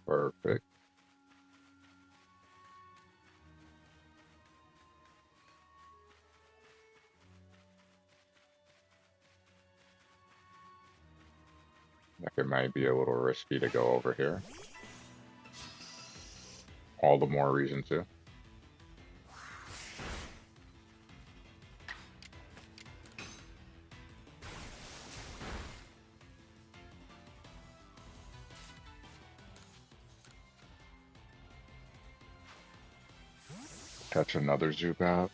Perfect. I think it might be a little risky to go over here. All the more reason to. Catch another Zubat.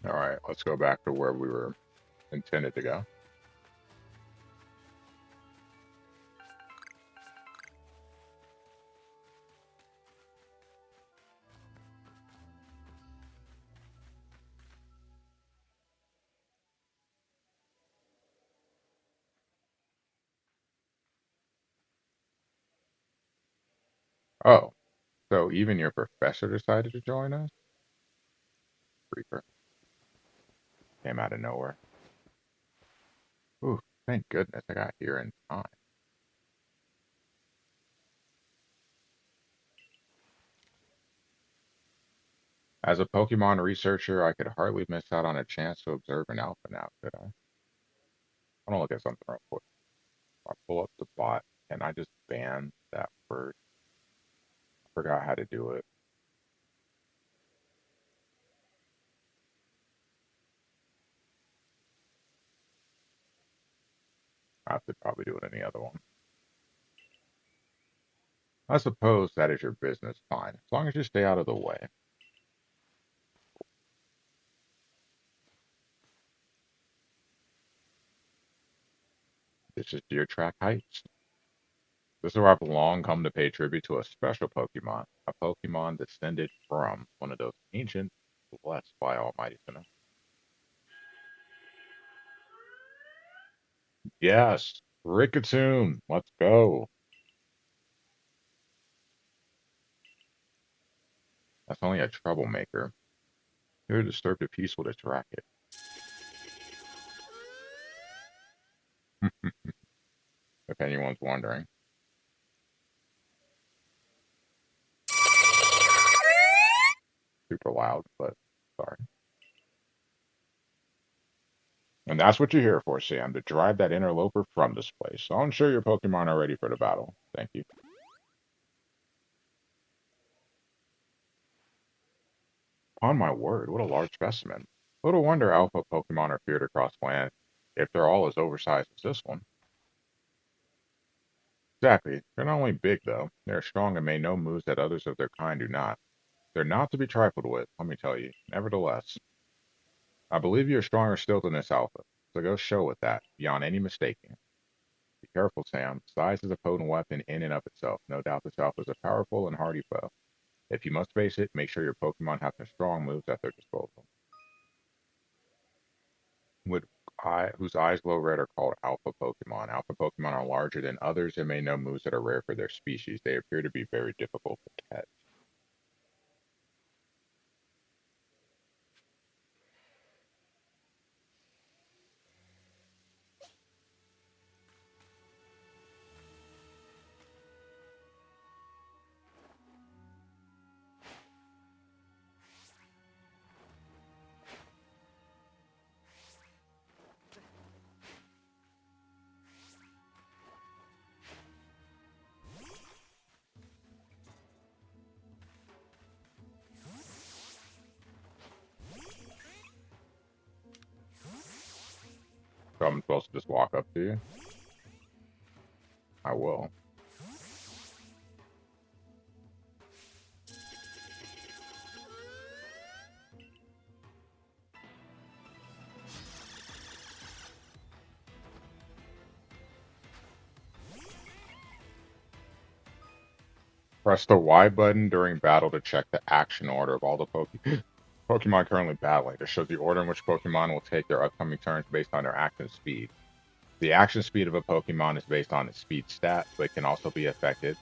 All right, let's go back to where we were intended to go. Oh, so even your professor decided to join us? Creeper. Came out of nowhere. Ooh, thank goodness I got here in time. As a Pokemon researcher, I could hardly miss out on a chance to observe an alpha now, could I? I want to look at something real quick. If I pull up the bot, and I just ban that word. I forgot how to do it. I have to probably do it in the other one. I suppose that is your business, fine, as long as you stay out of the way. This is Deer Track Heights. This is where I've long come to pay tribute to a special Pokemon, a Pokemon descended from one of those ancient, blessed by Almighty Sinnoh. Yes, Ricketune, let's go. That's only a troublemaker. Here to disturb the peace with its racket. If anyone's wondering. Super loud, but sorry. And that's what you're here for, Sam, to drive that interloper from this place. So I'll ensure your Pokemon are ready for the battle. Thank you. Upon my word, what a large specimen. Little wonder alpha Pokemon are feared across land if they're all as oversized as this one. Exactly. They're not only big, though, they're strong and may know moves that others of their kind do not. They're not to be trifled with, let me tell you. Nevertheless, I believe you're stronger still than this alpha, so go show with that, beyond any mistaking. Be careful, Sam. Size is a potent weapon in and of itself. No doubt this alpha is a powerful and hardy foe. If you must face it, make sure your Pokemon have some strong moves at their disposal. With whose eyes glow red are called alpha Pokemon. Alpha Pokemon are larger than others and may know moves that are rare for their species. They appear to be very difficult to catch. So I'm supposed to just walk up to you? I will. Press the Y button during battle to check the action order of all the Pokemon currently battling. This shows the order in which Pokemon will take their upcoming turns based on their action speed. The action speed of a Pokemon is based on its speed stat, but can also be affected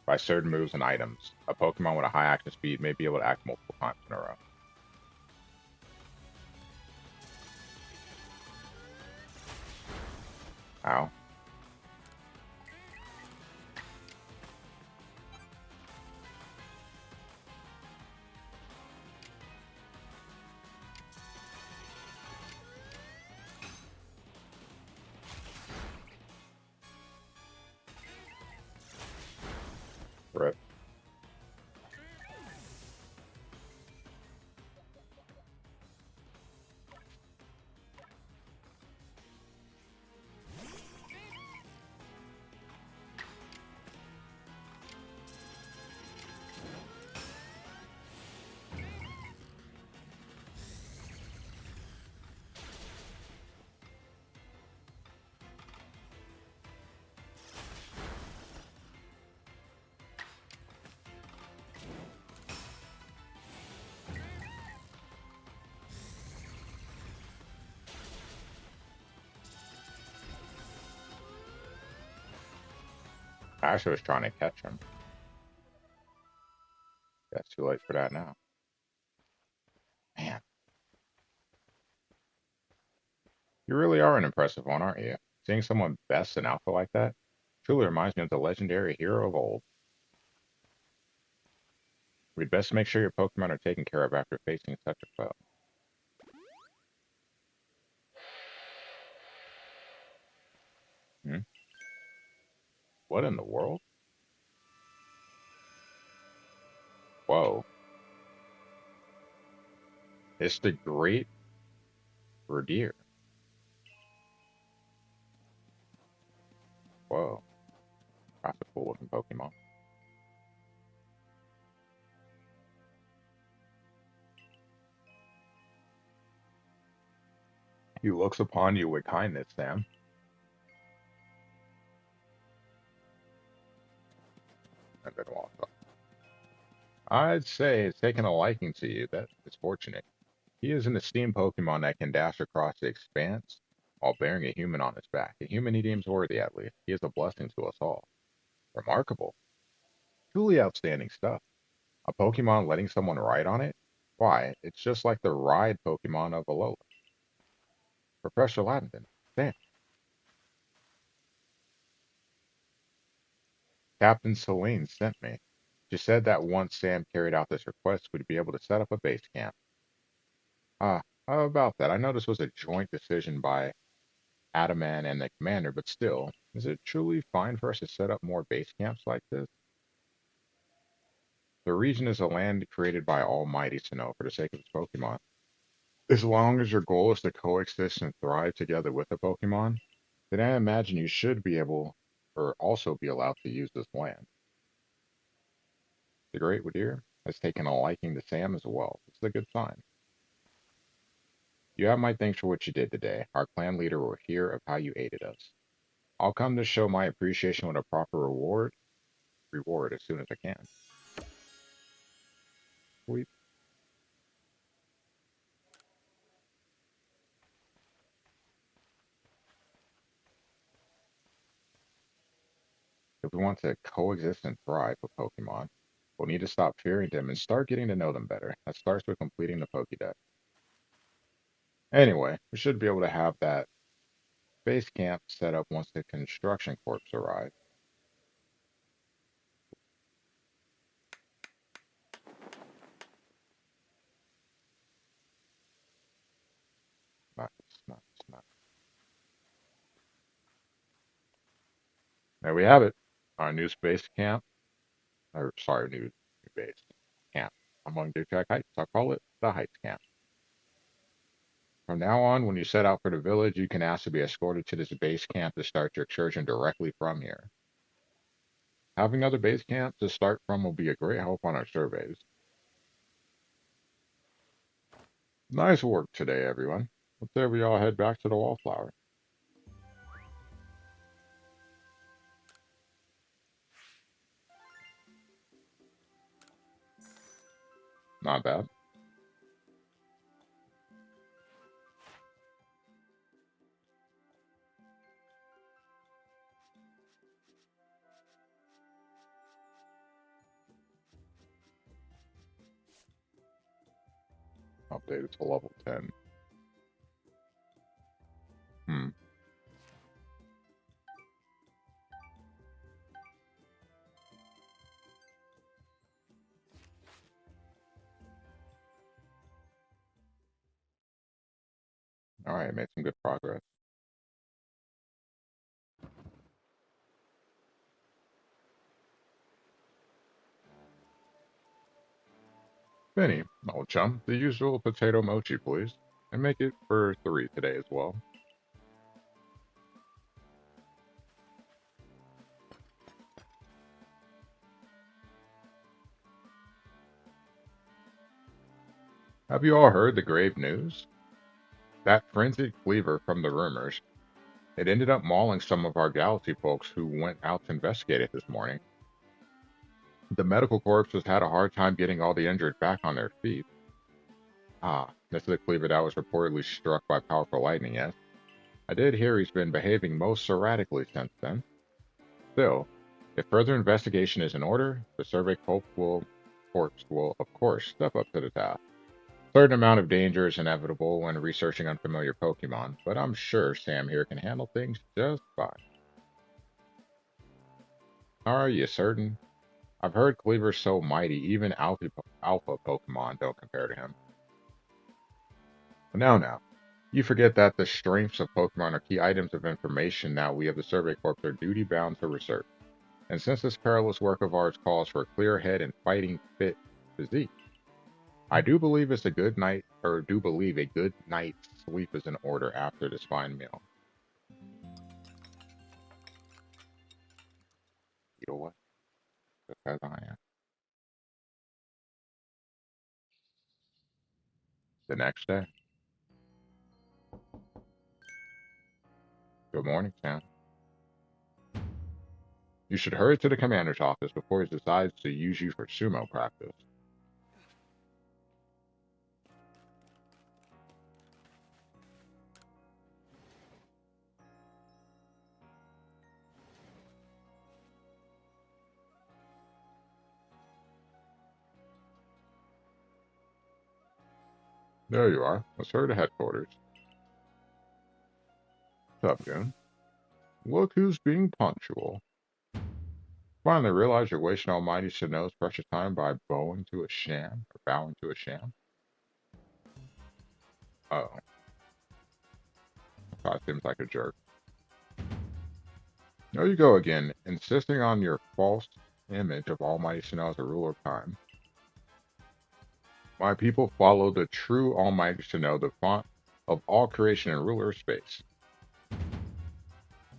by certain moves and items. A Pokemon with a high action speed may be able to act multiple times in a row. Ow. Rip. Asher was trying to catch him. Guess too late for that now. Man, you really are an impressive one, aren't you? Seeing someone best in Alpha like that truly reminds me of the legendary hero of old. We'd best make sure your Pokemon are taken care of after facing such a foe. Hmm? What in the world? Whoa. It's the Great Verdier. Whoa. That's a cool looking Pokemon. He looks upon you with kindness, Sam. And then walks off. I'd say it's taken a liking to you. That is fortunate. He is an esteemed Pokemon that can dash across the expanse while bearing a human on his back. A human he deems worthy, at least. He is a blessing to us all. Remarkable. Truly outstanding stuff. A Pokemon letting someone ride on it? Why, it's just like the ride Pokemon of Alola. Professor Lavenden. Sam. Captain Celine sent me. She said that once Sam carried out this request, we'd be able to set up a base camp. How about that? I know this was a joint decision by Adaman and the commander, but still, is it truly fine for us to set up more base camps like this? The region is a land created by Almighty Sinnoh for the sake of its Pokemon. As long as your goal is to coexist and thrive together with a Pokemon, then I imagine you should be able, or also be allowed to use this land. The Great Wadir has taken a liking to Sam as well. It's a good sign. You have my thanks for what you did today. Our clan leader will hear of how you aided us. I'll come to show my appreciation with a proper reward as soon as I can. Sweet. If we want to coexist and thrive with Pokemon, we'll need to stop fearing them and start getting to know them better. That starts with completing the Pokédex. Anyway, we should be able to have that base camp set up once the construction corps arrive. Nice, nice, nice. There we have it. Our new space camp, or sorry, new base camp among Dictac Heights. I'll call it the Heights Camp. From now on, when you set out for the village, you can ask to be escorted to this base camp to start your excursion directly from here. Having another base camp to start from will be a great help on our surveys. Nice work today, everyone. Let's say we all head back to the Wallflower. Not bad. Updated to level 10. Hmm. Alright, made some good progress. Benny, old chum, the usual potato mochi, please. And make it for 3 today as well. Have you all heard the grave news? That frenzied cleaver from the rumors. It ended up mauling some of our galaxy folks who went out to investigate it this morning. The medical corps has had a hard time getting all the injured back on their feet. This is the cleaver that was reportedly struck by powerful lightning, yes? I did hear he's been behaving most erratically since then. Still, If further investigation is in order, the survey corps will, of course, step up to the task. A certain amount of danger is inevitable when researching unfamiliar Pokemon, but I'm sure Sam here can handle things just fine. Are you certain? I've heard Cleaver's so mighty, even alpha Pokemon don't compare to him. Now. You forget that the strengths of Pokemon are key items of information that we of the Survey Corps are duty bound to research. And since this perilous work of ours calls for a clear head and fighting fit physique, I do believe a good night's sleep is in order after this fine meal. You know what? Just as I am. The next day. Good morning, Sam. You should hurry to the commander's office before he decides to use you for sumo practice. There you are. Let's hurry to headquarters. What's up, Goon? Look who's being punctual. Finally realize you're wasting Almighty Sano's precious time by bowing to a sham, or bowing to a sham? Oh, that seems like a jerk. There you go again, insisting on your false image of Almighty Sano as a ruler of time. My people follow the true Almighty Sano, the font of all creation and ruler of space.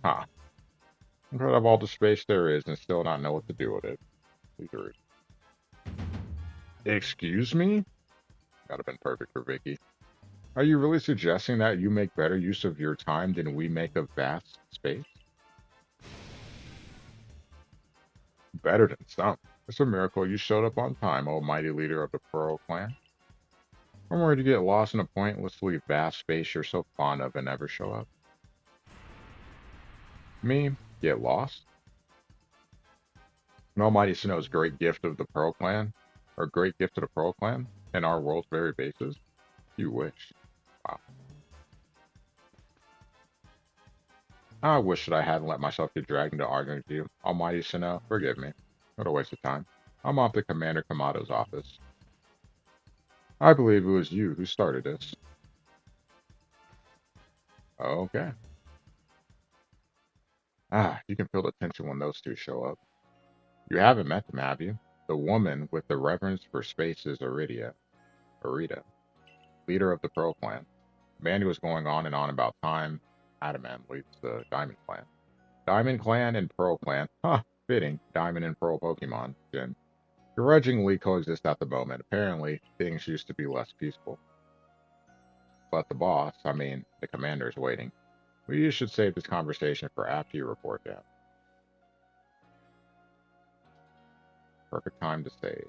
Huh. I'm proud of all the space there is and still not know what to do with it. Please read. Excuse me? That'd have been perfect for Vicky. Are you really suggesting that you make better use of your time than we make of vast space? Better than some. It's a miracle you showed up on time, O mighty leader of the Pearl clan. I'm worried you get lost in a pointlessly vast space you're so fond of and never show up. Me? Get lost? An Almighty Sano's great gift of the Pearl clan? Or great gift to the Pearl clan? And our world's very basis? You wish. Wow. I wish that I hadn't let myself get dragged into arguing with you. Almighty Sano, forgive me. What a waste of time. I'm off to Commander Kamado's office. I believe it was you who started this. Okay. You can feel the tension when those two show up. You haven't met them, have you? The woman with the reverence for space is Arita, leader of the Pearl clan. Mandy was going on and on about time. Adaman leads the Diamond clan. Diamond clan and Pearl clan. Huh, fitting. Diamond and Pearl Pokemon, Jin. Grudgingly coexist at the moment. Apparently, things used to be less peaceful. But the boss, the commander is waiting. We should save this conversation for after you report down. Perfect time to save.